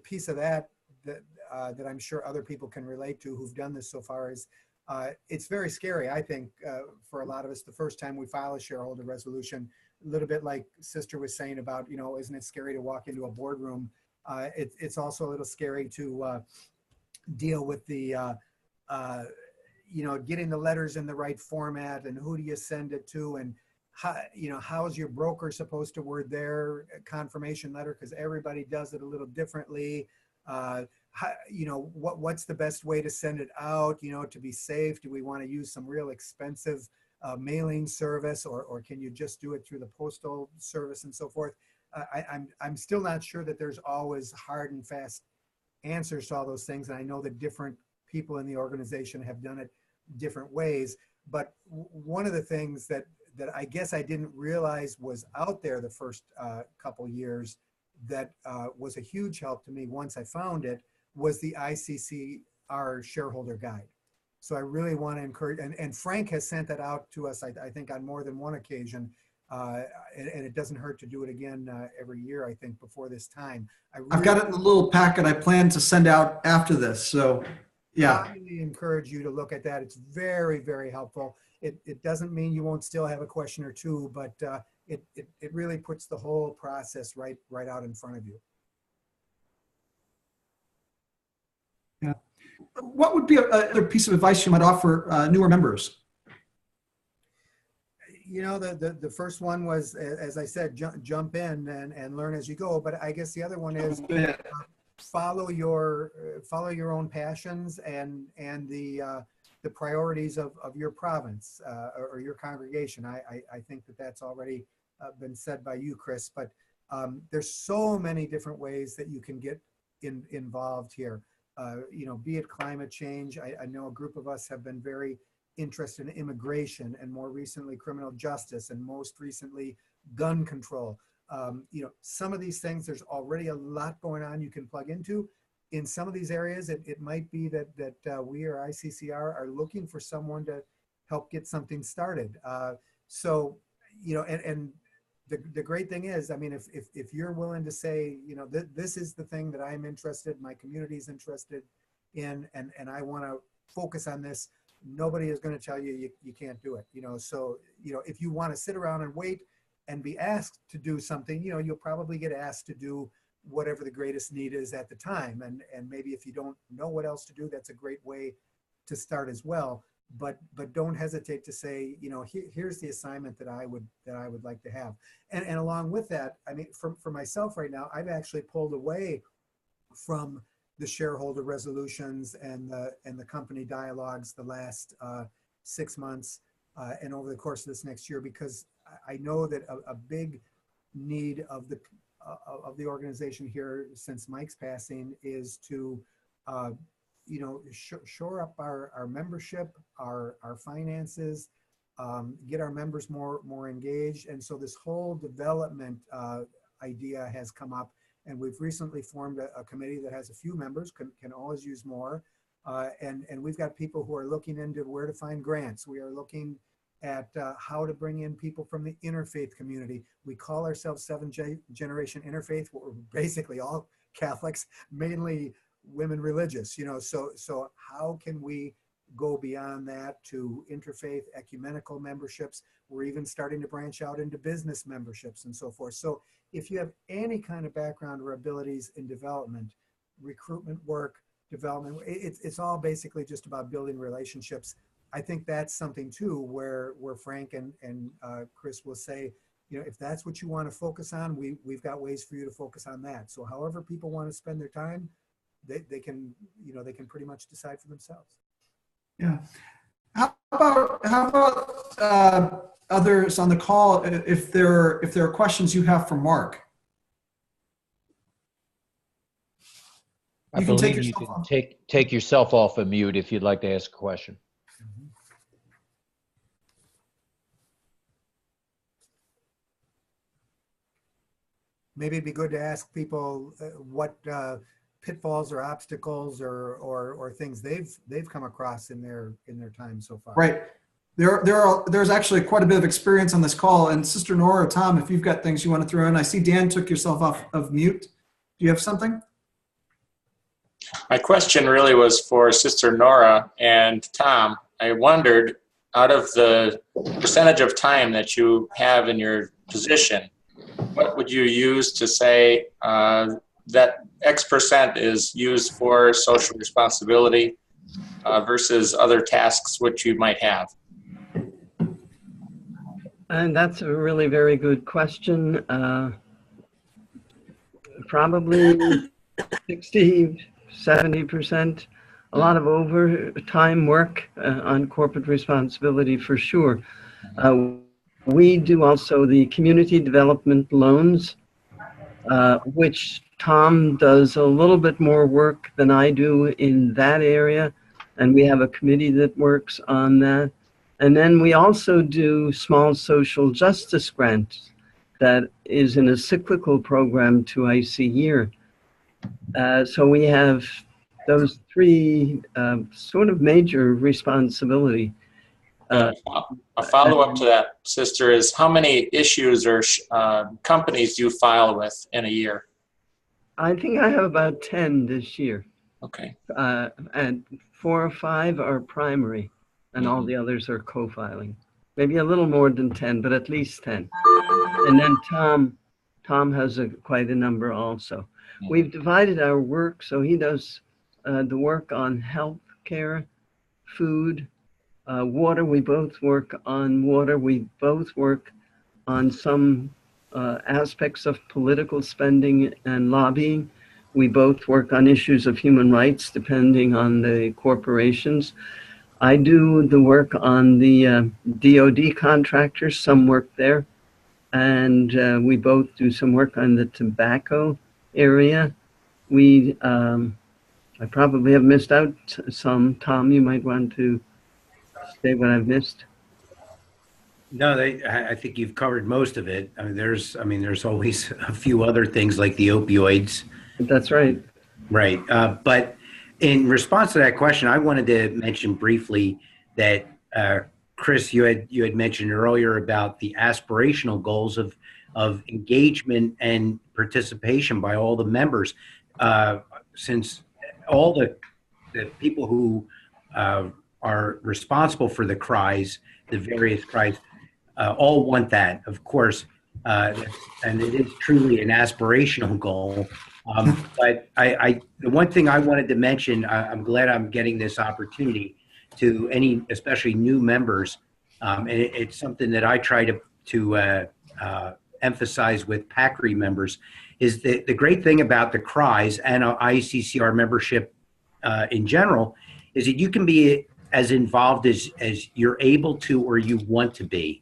piece of that I'm sure other people can relate to who've done this so far is it's very scary, I think, for a lot of us, the first time we file a shareholder resolution, a little bit like Sister was saying about, you know, isn't it scary to walk into a boardroom? It's also a little scary to deal with the, you know, getting the letters in the right format and who do you send it to, and how, you know, how is your broker supposed to word their confirmation letter, because everybody does it a little differently. How, you know, what's the best way to send it out, you know, to be safe? Do we want to use some real expensive mailing service, or can you just do it through the postal service and so forth? I'm still not sure that there's always hard and fast answers to all those things. And I know that different people in the organization have done it different ways. But one of the things that I guess I didn't realize was out there the first couple years that was a huge help to me once I found it was the ICCR shareholder guide. So I really want to encourage, and Frank has sent that out to us, I think, on more than one occasion. And it doesn't hurt to do it again every year, I think, before this time. I've got it in the little packet I plan to send out after this. So, yeah. I really encourage you to look at that. It's very, very helpful. It doesn't mean you won't still have a question or two, but it really puts the whole process right out in front of you. Yeah. What would be another piece of advice you might offer newer members? You know, the first one was, as I said, jump in and learn as you go. But I guess the other one is follow your own passions and the priorities of your province or your congregation. I think that's already been said by you, Chris. But there's so many different ways that you can get involved here. You know, be it climate change. I know a group of us have been very interested in immigration, and more recently criminal justice, and most recently gun control. You know, some of these things, there's already a lot going on you can plug into. In some of these areas, it might be that we or ICCR are looking for someone to help get something started. So, you know, and the great thing is, I mean, if you're willing to say, you know, this is the thing that I'm interested, my community's interested in, and I want to focus on this, nobody is going to tell you you can't do it. You know, so, you know, if you want to sit around and wait and be asked to do something, you know, you'll probably get asked to do whatever the greatest need is at the time. And maybe if you don't know what else to do, that's a great way to start as well. But don't hesitate to say, you know, here's the assignment that I would like to have. And along with that, I mean, for myself right now, I've actually pulled away from the shareholder resolutions and the company dialogues the last 6 months and over the course of this next year, because I know that a big need of the organization here since Mike's passing is to shore up our membership, our finances, get our members more engaged. And so this whole development idea has come up, and we've recently formed a committee that has a few members, can always use more. And we've got people who are looking into where to find grants. We are looking at how to bring in people from the interfaith community. We call ourselves seventh generation interfaith. We're basically all Catholics, mainly women religious, so how can we go beyond that to interfaith ecumenical memberships? We're even starting to branch out into business memberships and so forth. So if you have any kind of background or abilities in development, recruitment work, development, it's all basically just about building relationships. I think that's something too where Frank and Chris will say, if that's what you want to focus on, we've got ways for you to focus on that. So however people want to spend their time, they can pretty much decide for themselves. Yeah. How about others on the call, if there are questions you have for Mark? I believe you can take yourself off of mute if you'd like to ask a question. Maybe it'd be good to ask people what pitfalls or obstacles or things they've come across in their time so far. Right. There's actually quite a bit of experience on this call. And Sister Nora or Tom, if you've got things you want to throw in, I see Dan took yourself off of mute. Do you have something? My question really was for Sister Nora and Tom. I wondered, out of the percentage of time that you have in your position, what would you use to say that X percent is used for social responsibility versus other tasks which you might have? And that's a really very good question. Probably 60, 70%. A lot of overtime work on corporate responsibility for sure. We do also the community development loans, which Tom does a little bit more work than I do in that area. And we have a committee that works on that. And then we also do small social justice grants that is in a cyclical program twice a year. So we have those three sort of major responsibility. A follow-up to that, Sister, is how many issues or companies do you file with in a year? I think I have about 10 this year. Okay. And 4 or 5 are primary, and all the others are co-filing. Maybe a little more than 10, but at least 10. And then Tom has quite a number also. We've divided our work, so he does the work on health care, food, water. We both work on water. We both work on some aspects of political spending and lobbying. We both work on issues of human rights, depending on the corporations. I do the work on the DOD contractors, some work there. And we both do some work on the tobacco area. I probably have missed out some. Tom, you might want to say what I've missed. No, I think you've covered most of it. There's always a few other things like the opioids. That's right. Right. But in response to that question, I wanted to mention briefly that Chris, you had mentioned earlier about the aspirational goals of engagement and participation by all the members. Since all the people who are responsible for the CRIs, the various CRIs, all want that, of course, and it is truly an aspirational goal. But the one thing I wanted to mention, I'm glad I'm getting this opportunity to any, especially new members, and it's something that I try to emphasize with PA-CRI members, is that the great thing about the CRIs and ICCR membership in general is that you can be as involved as you're able to or you want to be.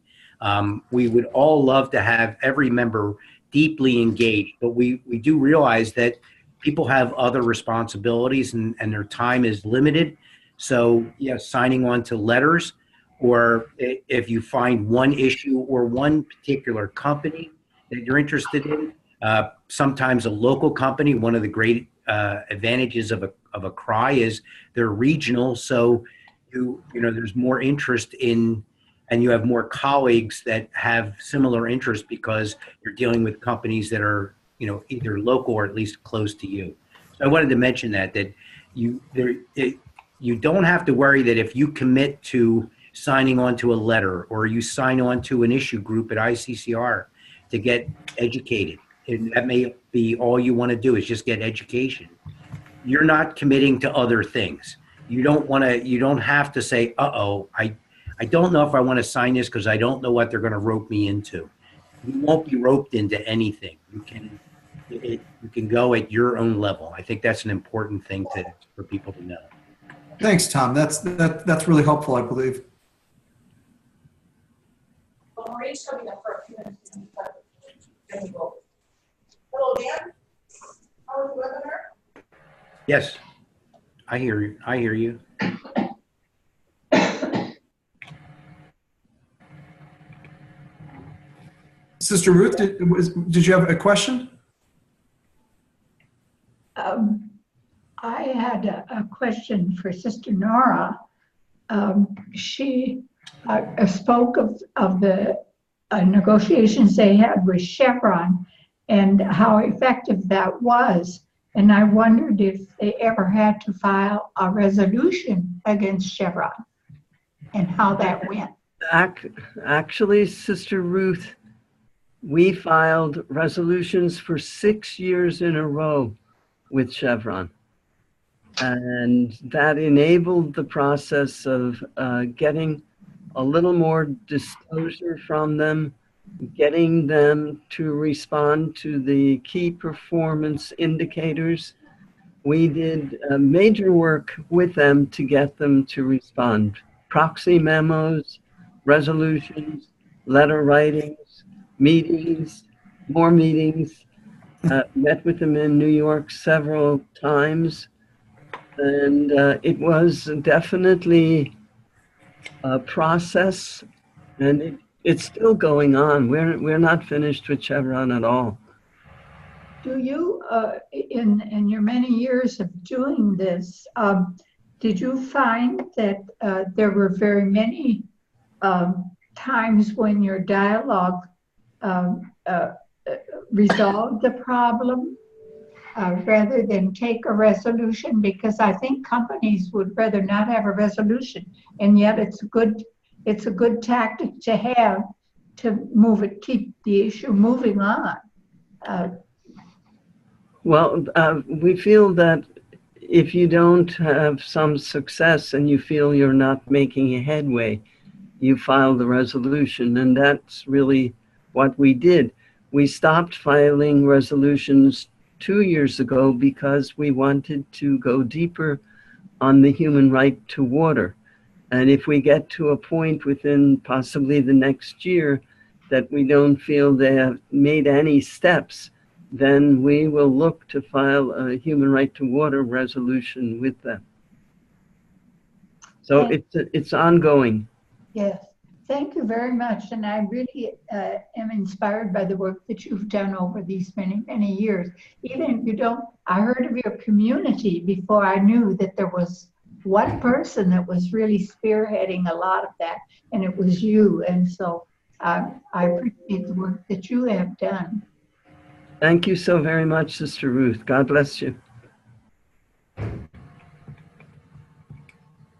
We would all love to have every member deeply engaged, but we do realize that people have other responsibilities and their time is limited. So yeah, signing on to letters, or if you find one issue or one particular company that you're interested in, sometimes a local company, one of the great advantages of a CRI is they're regional. So you know, there's more interest in, and you have more colleagues that have similar interests because you're dealing with companies that are, you know, either local or at least close to you. So I wanted to mention that you don't have to worry that if you commit to signing on to a letter or you sign on to an issue group at ICCR to get educated, and that may be all you want to do is just get education. You're not committing to other things. You don't have to say, uh-oh, I don't know if I want to sign this because I don't know what they're going to rope me into. You won't be roped into anything. You can go at your own level. I think that's an important thing for people to know. Thanks, Tom. That's really helpful, I believe. Well, Maureen's coming up for a few minutes. Hello, Dan. How are you, webinar? Yes, I hear you. I hear you. Sister Ruth, did you have a question? I had a question for Sister Nora. She spoke of the negotiations they had with Chevron and how effective that was. And I wondered if they ever had to file a resolution against Chevron and how that went. Actually, Sister Ruth, we filed resolutions for 6 years in a row with Chevron. And that enabled the process of getting a little more disclosure from them, getting them to respond to the key performance indicators. We did major work with them to get them to respond. Proxy memos, resolutions, letter writings, meetings, more meetings. Met with them in New York several times. And it was definitely a process, and it's still going on. We're not finished with Chevron at all. Do you, in your many years of doing this, did you find that there were very many times when your dialogue resolved the problem rather than take a resolution? Because I think companies would rather not have a resolution, and yet it's a good tactic to have to keep the issue moving on. Well, we feel that if you don't have some success and you feel you're not making a headway, you file the resolution, and that's really what we did. We stopped filing resolutions 2 years ago because we wanted to go deeper on the human right to water. And if we get to a point within possibly the next year that we don't feel they have made any steps, then we will look to file a human right to water resolution with them. So it's ongoing. Yes, thank you very much. And I really am inspired by the work that you've done over these many, many years. Even I heard of your community before I knew that there was one person that was really spearheading a lot of that, and it was you. And so I appreciate the work that you have done. Thank you so very much, Sister Ruth. God bless you.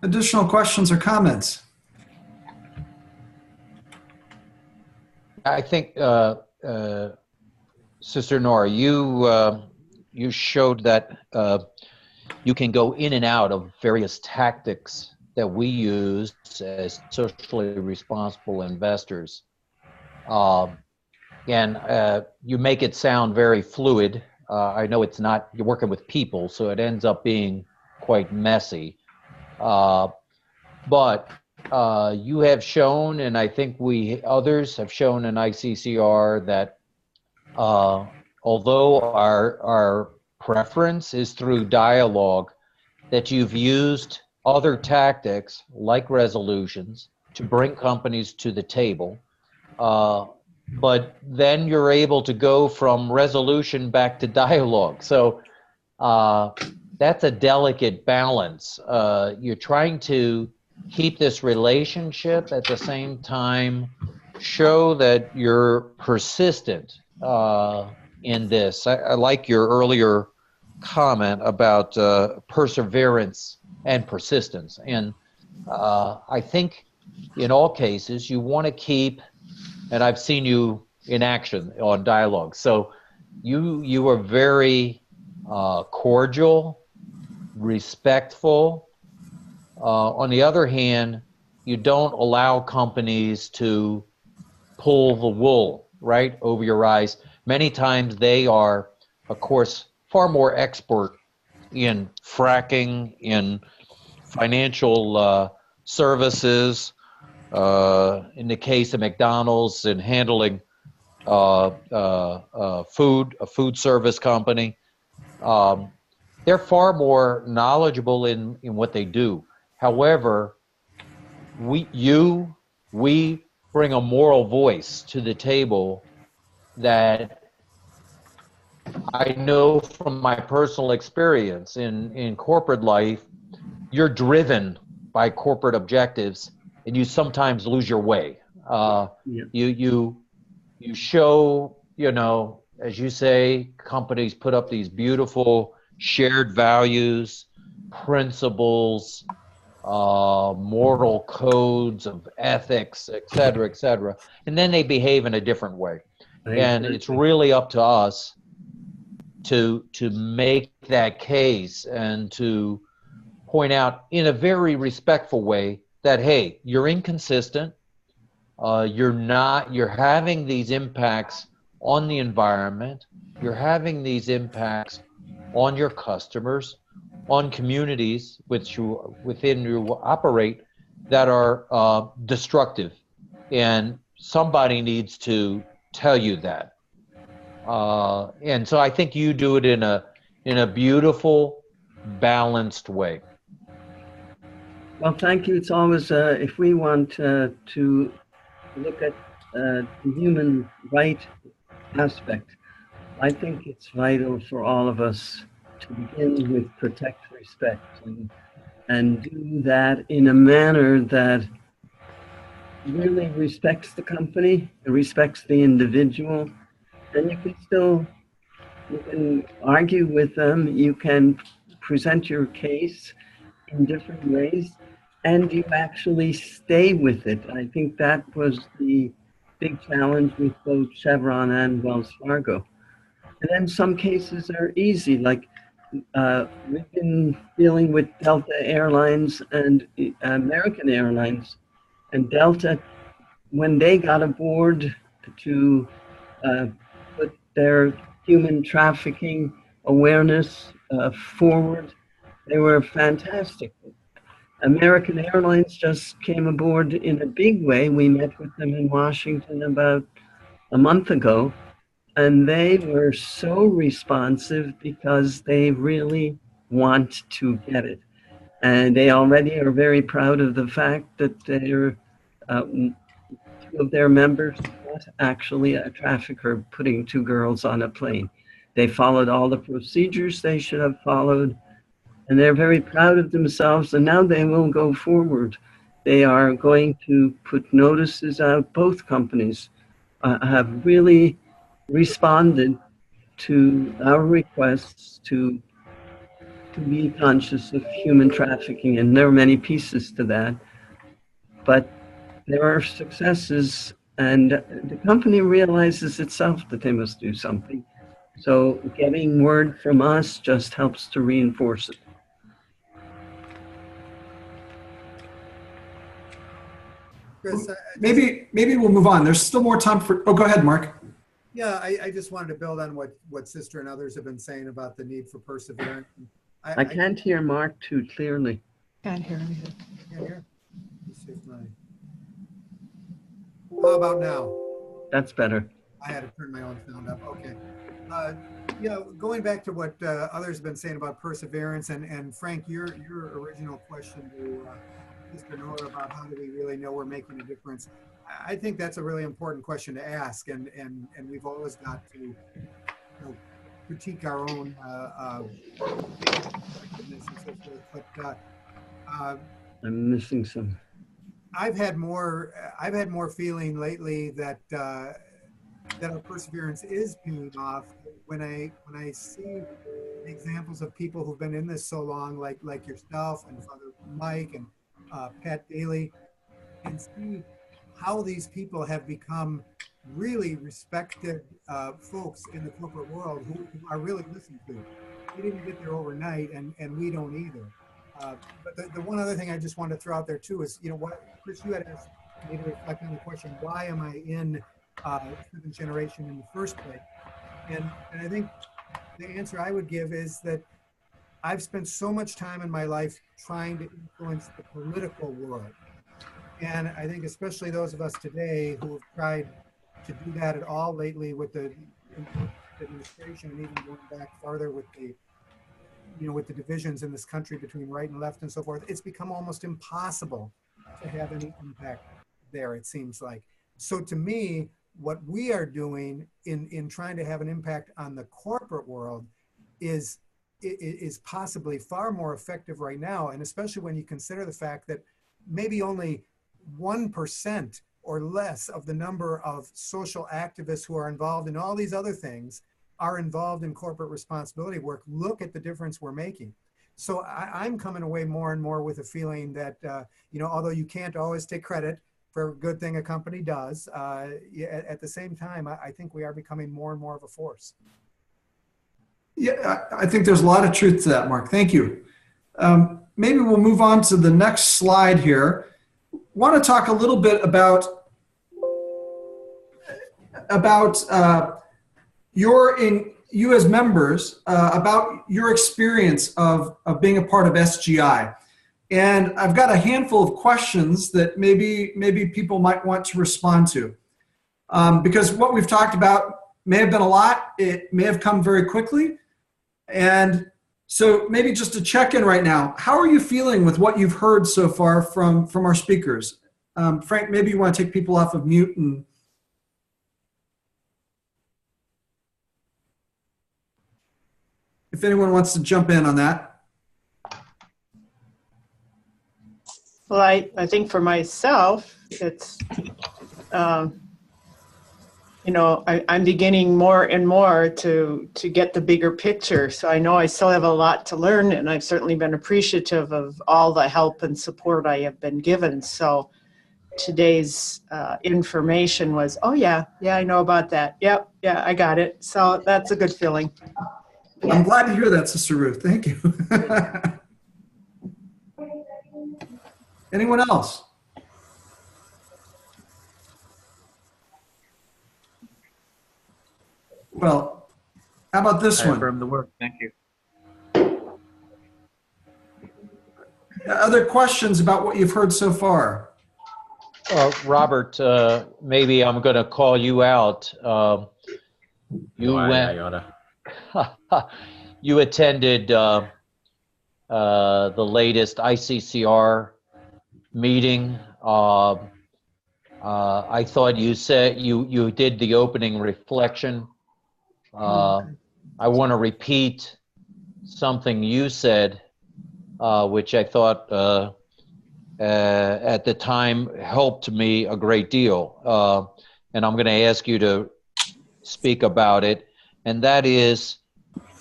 Additional questions or comments? I think, Sister Nora, you showed that you can go in and out of various tactics that we use as socially responsible investors. and you make it sound very fluid. I know it's not, you're working with people, so it ends up being quite messy. But you have shown, and I think others have shown in ICCR that although our preference is through dialogue, that you've used other tactics like resolutions to bring companies to the table. But then you're able to go from resolution back to dialogue. So that's a delicate balance. You're trying to keep this relationship at the same time, show that you're persistent in this. I like your earlier comment about perseverance and persistence. And I think in all cases, you want to keep, and I've seen you in action on dialogue. So you are very cordial, respectful. On the other hand, you don't allow companies to pull the wool right over your eyes. Many times they are, of course, far more expert in fracking, in financial services, in the case of McDonald's, in handling a food service company. They're far more knowledgeable in what they do. However, we bring a moral voice to the table that I know from my personal experience in corporate life. You're driven by corporate objectives, and you sometimes lose your way. You show, as you say, companies put up these beautiful shared values, principles, moral codes of ethics, et cetera, and then they behave in a different way. And it's really up to us to make that case and to point out in a very respectful way that, hey, you're inconsistent. You're having these impacts on the environment. You're having these impacts on your customers, on communities within you operate that are destructive. And somebody needs to tell you that. And so I think you do it in a beautiful, balanced way. Well, thank you. It's always, if we want to look at the human right aspect, I think it's vital for all of us to begin with protect, respect, and do that in a manner that really respects the company, respects the individual, and you can argue with them, you can present your case in different ways, and you actually stay with it. I think that was the big challenge with both Chevron and Wells Fargo. And then some cases are easy, like we've been dealing with Delta Airlines and American Airlines. And Delta, when they got aboard to put their human trafficking awareness forward, they were fantastic. American Airlines just came aboard in a big way. We met with them in Washington about a month ago, and they were so responsive because they really want to get it. And they already are very proud of the fact that they're, two of their members was actually a trafficker putting two girls on a plane. They followed all the procedures they should have followed, and they're very proud of themselves, and now they will go forward. They are going to put notices out. Both companies have really responded to our requests to be conscious of human trafficking, and there are many pieces to that. But there are successes, and the company realizes itself that they must do something. So getting word from us just helps to reinforce it. Chris, Maybe we'll move on. There's still more time for, oh, go ahead, Mark. Yeah, I just wanted to build on what Sister and others have been saying about the need for perseverance. I can't hear Mark too clearly. Can't hear anything. Can't hear. Let's see if how about now? That's better. I had to turn my own sound up. Okay. Going back to what others have been saying about perseverance, and Frank, your original question to Mr. Nora about how do we really know we're making a difference, I think that's a really important question to ask, and we've always got to critique our own effectiveness and so forth. But I'm missing some. I've had more feeling lately that that our perseverance is paying off when I see the examples of people who've been in this so long, like yourself and Father Mike and Pat Daly, and see how these people have become really respected folks in the corporate world who are really listened to. We didn't get there overnight, and we don't either. But the one other thing I just wanted to throw out there too is, what Chris, you had asked me to reflect on the question, why am I in seventh generation in the first place? And I think the answer I would give is that I've spent so much time in my life trying to influence the political world. And I think especially those of us today who have tried to do that at all lately with the administration, and even going back farther with the with the divisions in this country between right and left and so forth, it's become almost impossible to have any impact there, it seems like. So to me, what we are doing in trying to have an impact on the corporate world is possibly far more effective right now, and especially when you consider the fact that maybe only 1% or less of the number of social activists who are involved in all these other things are involved in corporate responsibility work. Look at the difference we're making. So I'm coming away more and more with a feeling that, although you can't always take credit for a good thing a company does, at the same time, I think we are becoming more and more of a force. Yeah, I think there's a lot of truth to that, Mark. Thank you. Maybe we'll move on to the next slide here. Want to talk a little bit about you as members, about your experience of being a part of SGI. And I've got a handful of questions that maybe people might want to respond to. Because what we've talked about may have been a lot. It may have come very quickly. And so maybe just to check in right now, how are you feeling with what you've heard so far from our speakers? Frank, maybe you want to take people off of mute and if anyone wants to jump in on that. Well, I think for myself, it's, I'm beginning more and more to get the bigger picture. So I know I still have a lot to learn, and I've certainly been appreciative of all the help and support I have been given. So today's information was, oh yeah, I know about that. Yep, yeah, I got it. So that's a good feeling. I'm glad to hear that, Sister Ruth. Thank you. Anyone else? Well, how about this one? Affirm the work. Thank you. Other questions about what you've heard so far? Robert, maybe I'm going to call you out. You attended the latest ICCR meeting. I thought you said you did the opening reflection. I want to repeat something you said, which I thought at the time helped me a great deal. And I'm going to ask you to speak about it. And that is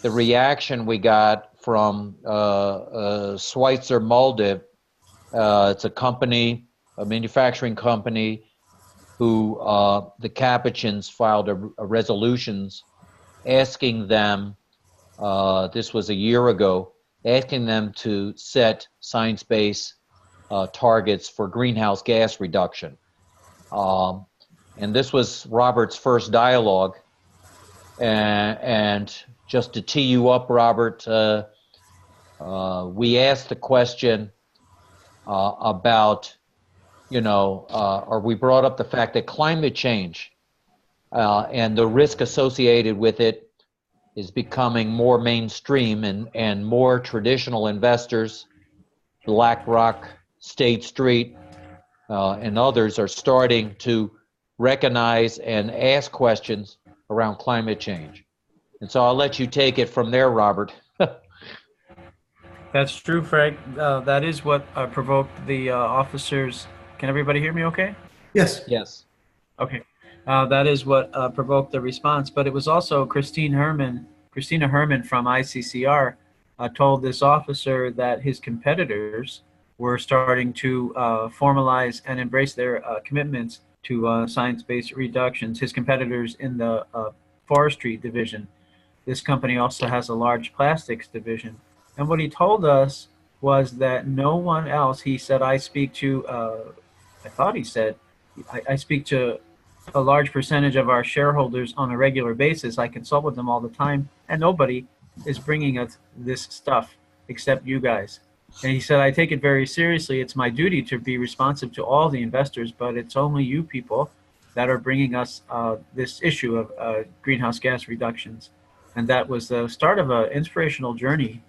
the reaction we got from Schweitzer Maldiv. It's a company, a manufacturing company, who the Capuchins filed a resolutions asking them, this was a year ago, asking them to set science-based targets for greenhouse gas reduction. And this was Robert's first dialogue And just to tee you up, Robert, we asked the question about, or we brought up the fact that climate change and the risk associated with it is becoming more mainstream, and more traditional investors, BlackRock, State Street, and others are starting to recognize and ask questions around climate change. And so I'll let you take it from there, Robert. That's true, Frank. That is what provoked the officers. Can everybody hear me okay? Yes. Yes. Okay. That is what provoked the response. But it was also Christina Herman from ICCR told this officer that his competitors were starting to formalize and embrace their commitments to science-based reductions. His competitors in the forestry division. This company also has a large plastics division. And what he told us was that no one else, he said, I speak to, I thought he said, I speak to a large percentage of our shareholders on a regular basis. I consult with them all the time, and nobody is bringing us this stuff except you guys. And he said, I take it very seriously. It's my duty to be responsive to all the investors, but it's only you people that are bringing us this issue of greenhouse gas reductions. And that was the start of an inspirational journey.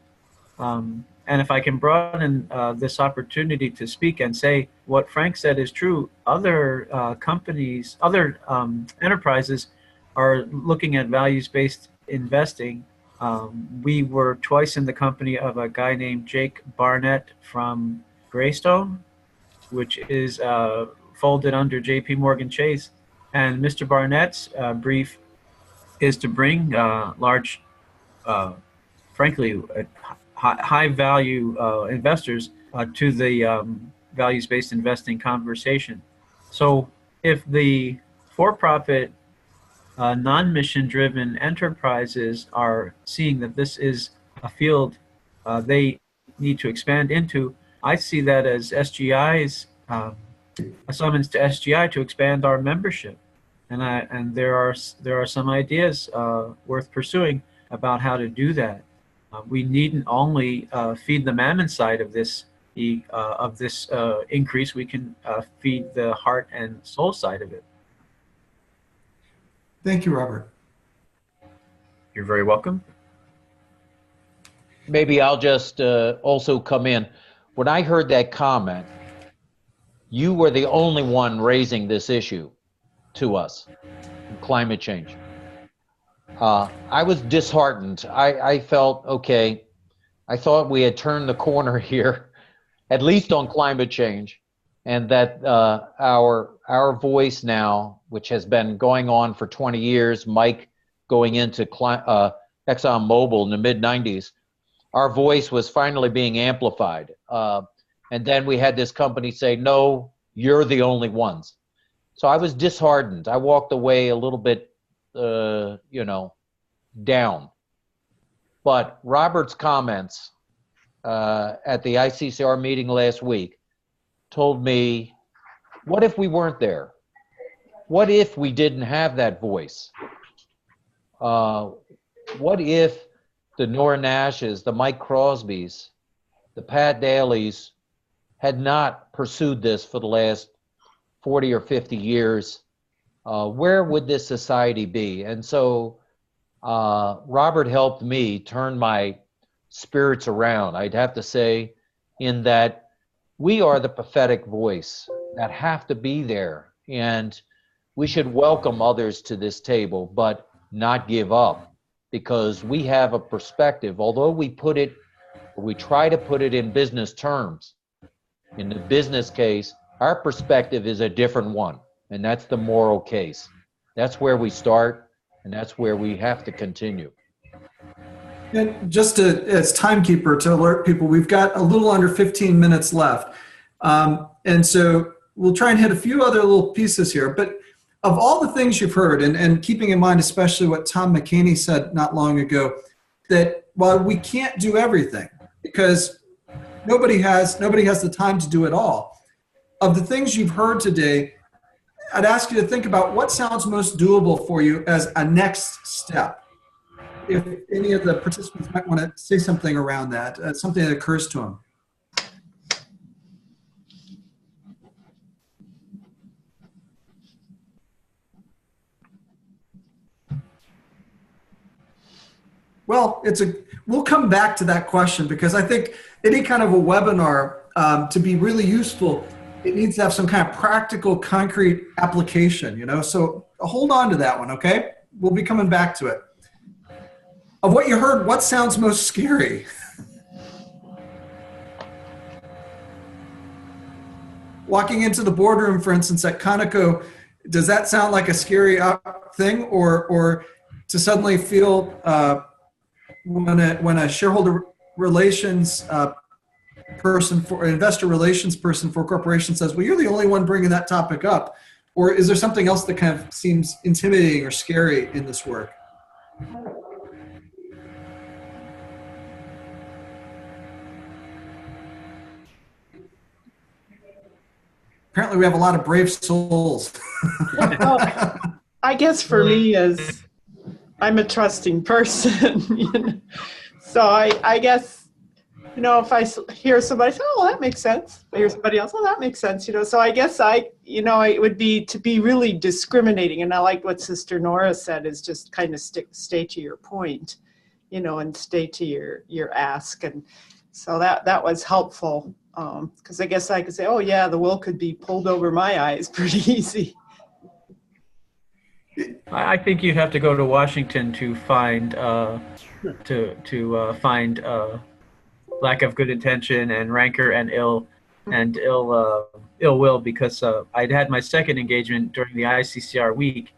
And if I can broaden this opportunity to speak and say what Frank said is true, other companies, other enterprises are looking at values-based investing. We were twice in the company of a guy named Jake Barnett from Greystone, which is folded under JP Morgan Chase. And Mr. Barnett's brief is to bring large, frankly, high value investors to the values-based investing conversation. So if the for-profit non-mission driven enterprises are seeing that this is a field they need to expand into, I see that as SGI's a summons to SGI to expand our membership. And there are some ideas worth pursuing about how to do that. We needn't only feed the mammon side of this increase. We can feed the heart and soul side of it. Thank you, Robert. You're very welcome. Maybe I'll just also come in. When I heard that comment, you were the only one raising this issue to us, climate change. I was disheartened. I felt, okay, I thought we had turned the corner here, at least on climate change, and that our voice now, which has been going on for 20 years, Mike going into ExxonMobil in the mid-90s, our voice was finally being amplified. And then we had this company say, no, you're the only ones. So I was disheartened. I walked away a little bit, down. But Robert's comments at the ICCR meeting last week told me, what if we weren't there? What if we didn't have that voice? What if the Nora Nashes, the Mike Crosbys, the Pat Dailies had not pursued this for the last 40 or 50 years? Where would this society be? And so Robert helped me turn my spirits around, I'd have to say, in that we are the prophetic voice that have to be there. And we should welcome others to this table, but not give up, because we have a perspective. Although we try to put it in business terms, in the business case, our perspective is a different one, and that's the moral case. That's where we start, and that's where we have to continue. And just as timekeeper to alert people, we've got a little under 15 minutes left. And so we'll try and hit a few other little pieces here. But of all the things you've heard, and keeping in mind especially what Tom McCaney said not long ago, that while we can't do everything, because nobody has the time to do it all, of the things you've heard today, I'd ask you to think about what sounds most doable for you as a next step. If any of the participants might want to say something around that, something that occurs to them. Well, we'll come back to that question, because I think any kind of a webinar, to be really useful, it needs to have some kind of practical, concrete application, so hold on to that one, okay? We'll be coming back to it. Of what you heard, what sounds most scary? Walking into the boardroom, for instance, at Conoco, does that sound like a scary thing, or to suddenly feel when a shareholder relations person for an investor relations person for a corporation says, well, you're the only one bringing that topic up? Or is there something else that kind of seems intimidating or scary in this work? Apparently we have a lot of brave souls. Well, I guess for me, as I'm a trusting person, so I guess, if I hear somebody say, oh, that makes sense. I hear somebody else, oh, that makes sense. So I guess it would be to be really discriminating. And I like what Sister Nora said, is just kind of stay to your point, and stay to your ask. And so that was helpful. Because I guess I could say, oh yeah, the wool could be pulled over my eyes pretty easy. I think you'd have to go to Washington to find lack of good intention and rancor and ill will, because I'd had my second engagement during the ICCR week,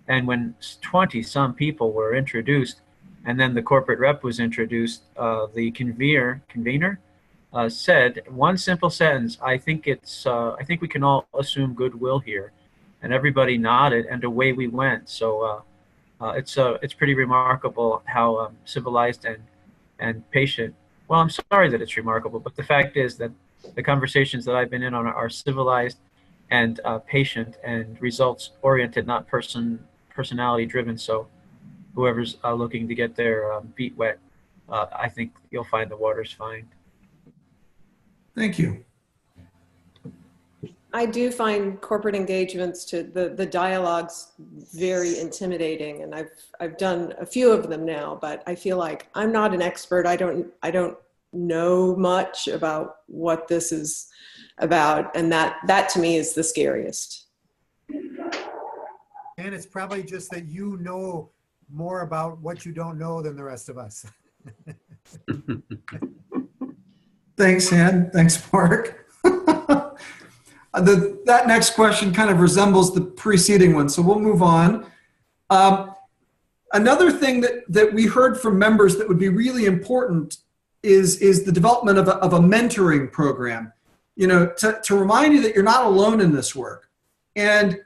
and when 20 some people were introduced, and then the corporate rep was introduced, the convener said one simple sentence: I think we can all assume goodwill here. And everybody nodded, and away we went. So it's pretty remarkable how civilized and patient. Well, I'm sorry that it's remarkable, but the fact is that the conversations that I've been in on are civilized and patient and results oriented, not personality driven. So whoever's looking to get their feet wet, I think you'll find the water's fine. Thank you. I do find corporate engagements to the dialogues very intimidating, and I've done a few of them now, but I feel like I'm not an expert. I don't know much about what this is about, and that to me is the scariest. And it's probably just that you know more about what you don't know than the rest of us. Thanks, Ann. Thanks, Mark. That next question kind of resembles the preceding one, so we'll move on. Another thing that we heard from members that would be really important is the development of a mentoring program, to remind you that you're not alone in this work. And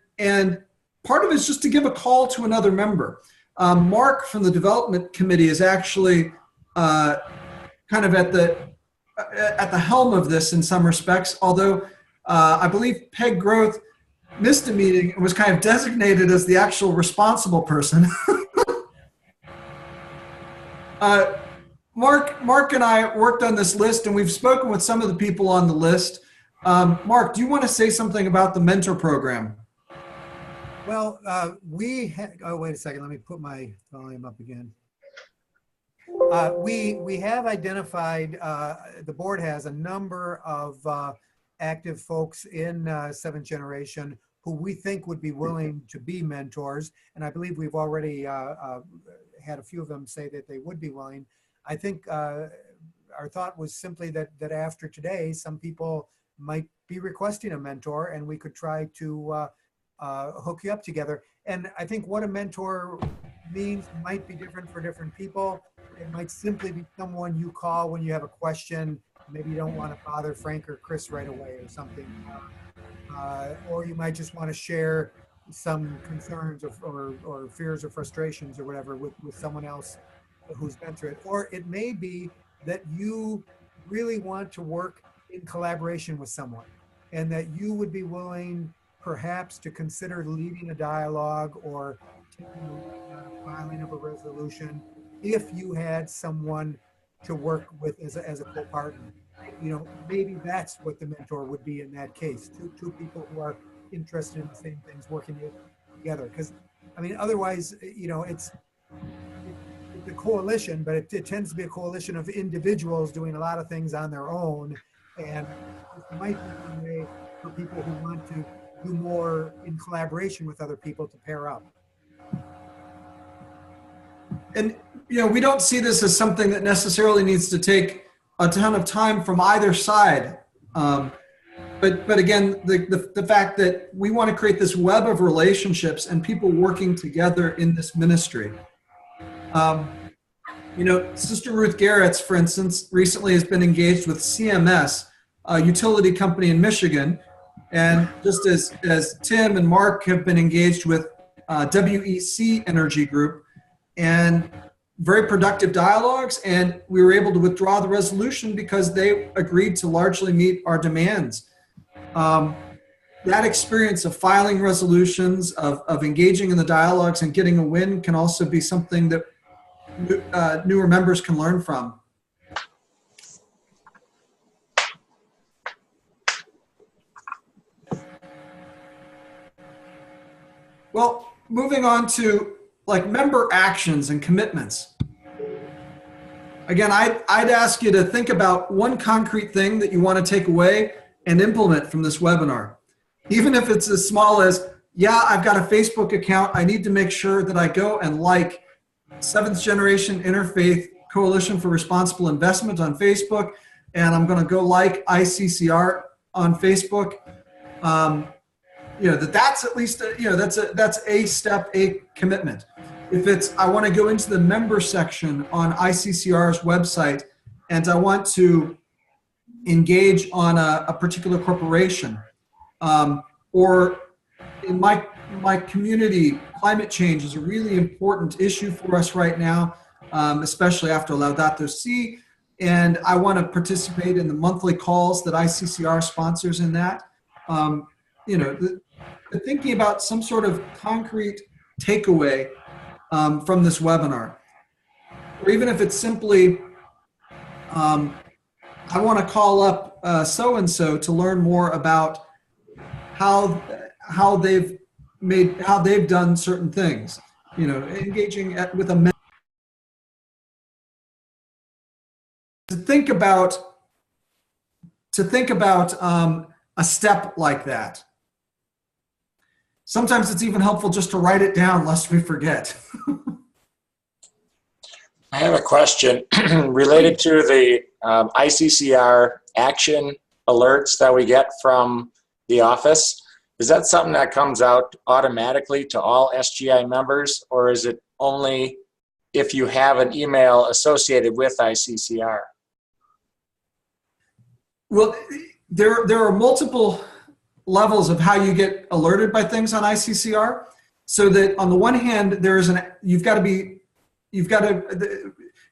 part of it is just to give a call to another member. Mark from the development committee is actually kind of at the helm of this in some respects, although I believe Peg Groth missed a meeting and was kind of designated as the actual responsible person. Mark and I worked on this list, and we've spoken with some of the people on the list. Mark, do you want to say something about the mentor program? Well, oh, wait a second. Let me put my volume up again. We have identified, the board has a number of active folks in seventh generation who we think would be willing to be mentors. And I believe we've already had a few of them say that they would be willing. I think our thought was simply that after today, some people might be requesting a mentor, and we could try to hook you up together. And I think what a mentor means might be different for different people. It might simply be someone you call when you have a question. Maybe you don't want to bother Frank or Chris right away or something. Or you might just want to share some concerns or fears or frustrations or whatever with someone else who's been through it. Or it may be that you really want to work in collaboration with someone, and that you would be willing perhaps to consider leading a dialogue or taking the lead on a filing of a resolution if you had someone to work with as a co-partner. You know, maybe that's what the mentor would be in that case. Two people who are interested in the same things working together. Because, I mean, otherwise, you know, it's a coalition, but it tends to be a coalition of individuals doing a lot of things on their own. And it might be one way for people who want to do more in collaboration with other people to pair up. And, you know, we don't see this as something that necessarily needs to take a ton of time from either side. But again, the fact that we want to create this web of relationships and people working together in this ministry. You know, Sister Ruth Garretts, for instance, recently has been engaged with CMS, a utility company in Michigan. And just as Tim and Mark have been engaged with WEC Energy Group, and very productive dialogues, and we were able to withdraw the resolution because they agreed to largely meet our demands. That experience of filing resolutions, of engaging in the dialogues and getting a win can also be something that newer members can learn from. Well, moving on to like member actions and commitments. Again, I'd ask you to think about one concrete thing that you want to take away and implement from this webinar. Even if it's as small as, yeah, I've got a Facebook account. I need to make sure that I go and like Seventh Generation Interfaith Coalition for Responsible Investment on Facebook, and I'm going to go like ICCR on Facebook. You know, that's at least, you know, that's a step, a commitment. If it's, I want to go into the member section on ICCR's website and I want to engage on a particular corporation, or in my community, climate change is a really important issue for us right now, especially after Laudato Si, and I want to participate in the monthly calls that ICCR sponsors in that. You know, thinking about some sort of concrete takeaway from this webinar, or even if it's simply, I want to call up so-and-so to learn more about how they've done certain things. You know, engaging with a mentor. To think about a step like that. Sometimes it's even helpful just to write it down lest we forget. I have a question related to the ICCR action alerts that we get from the office. Is that something that comes out automatically to all SGI members, or is it only if you have an email associated with ICCR? Well, there are multiple levels of how you get alerted by things on ICCR. So that on the one hand,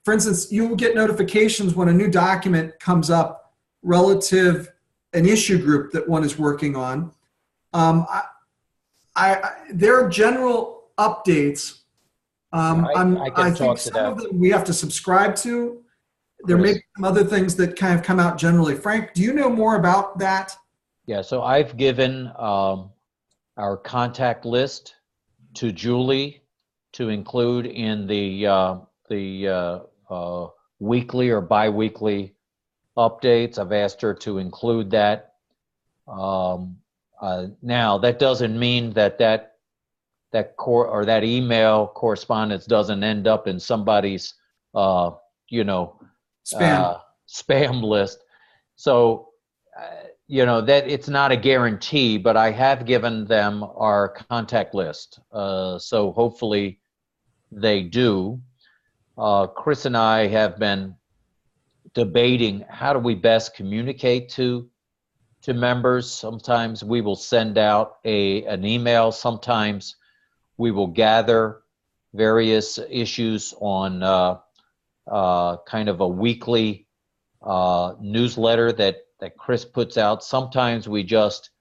for instance, you will get notifications when a new document comes up relative an issue group that one is working on. There are general updates. I think some of them we have to subscribe to. There may be some other things that kind of come out generally. Frank, do you know more about that? Yeah, so I've given our contact list to Julie to include in the weekly or bi-weekly updates. I've asked her to include that. Now, that doesn't mean that email correspondence doesn't end up in somebody's, spam list. So, that it's not a guarantee, but I have given them our contact list. So hopefully they do. Chris and I have been debating how do we best communicate to members. Sometimes we will send out an email. Sometimes we will gather various issues on kind of a weekly newsletter that Chris puts out. Sometimes we just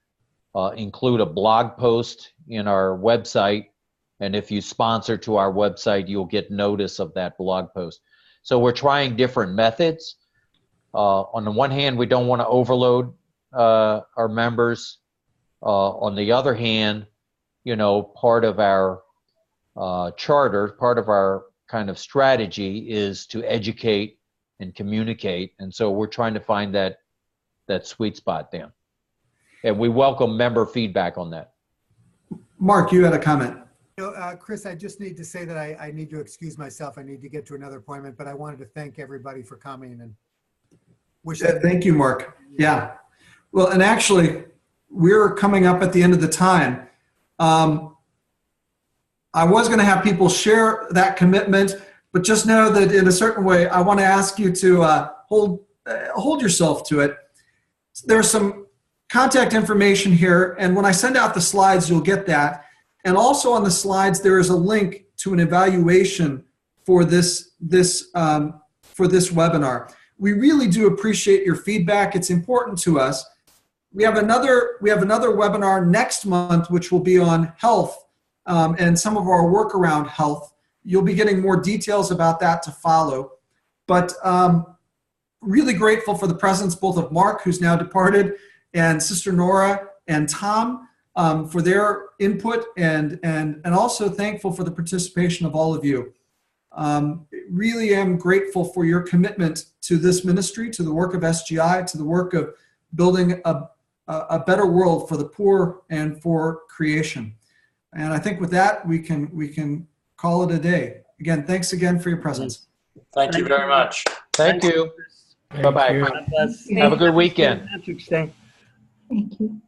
include a blog post in our website. And if you sponsor to our website, you'll get notice of that blog post. So we're trying different methods. On the one hand, we don't want to overload our members. On the other hand, you know, part of our charter, part of our kind of strategy is to educate and communicate. And so we're trying to find that sweet spot there. And we welcome member feedback on that. Mark, you had a comment. You know, Chris, I just need to say that I need to excuse myself. I need to get to another appointment, but I wanted to thank everybody for coming and wish them. Thank you, Mark. Yeah. Well, and actually, we're coming up at the end of the time. I was going to have people share that commitment, but just know that in a certain way, I want to ask you to hold yourself to it. There's some contact information here, and when I send out the slides, you'll get that. And also on the slides, there is a link to an evaluation for this webinar. We really do appreciate your feedback. It's important to us. We have another webinar next month, which will be on health and some of our work around health. You'll be getting more details about that to follow. But really grateful for the presence both of Mark, who's now departed, and Sister Nora and Tom for their input, and also thankful for the participation of all of you. Really am grateful for your commitment to this ministry, to the work of SGI, to the work of building a better world for the poor and for creation. And I think with that, we can call it a day. Again, thanks again for your presence. Thank you very much. Thank you. Bye-bye. God bless. Have a good weekend. Patrick's Day. Thank you.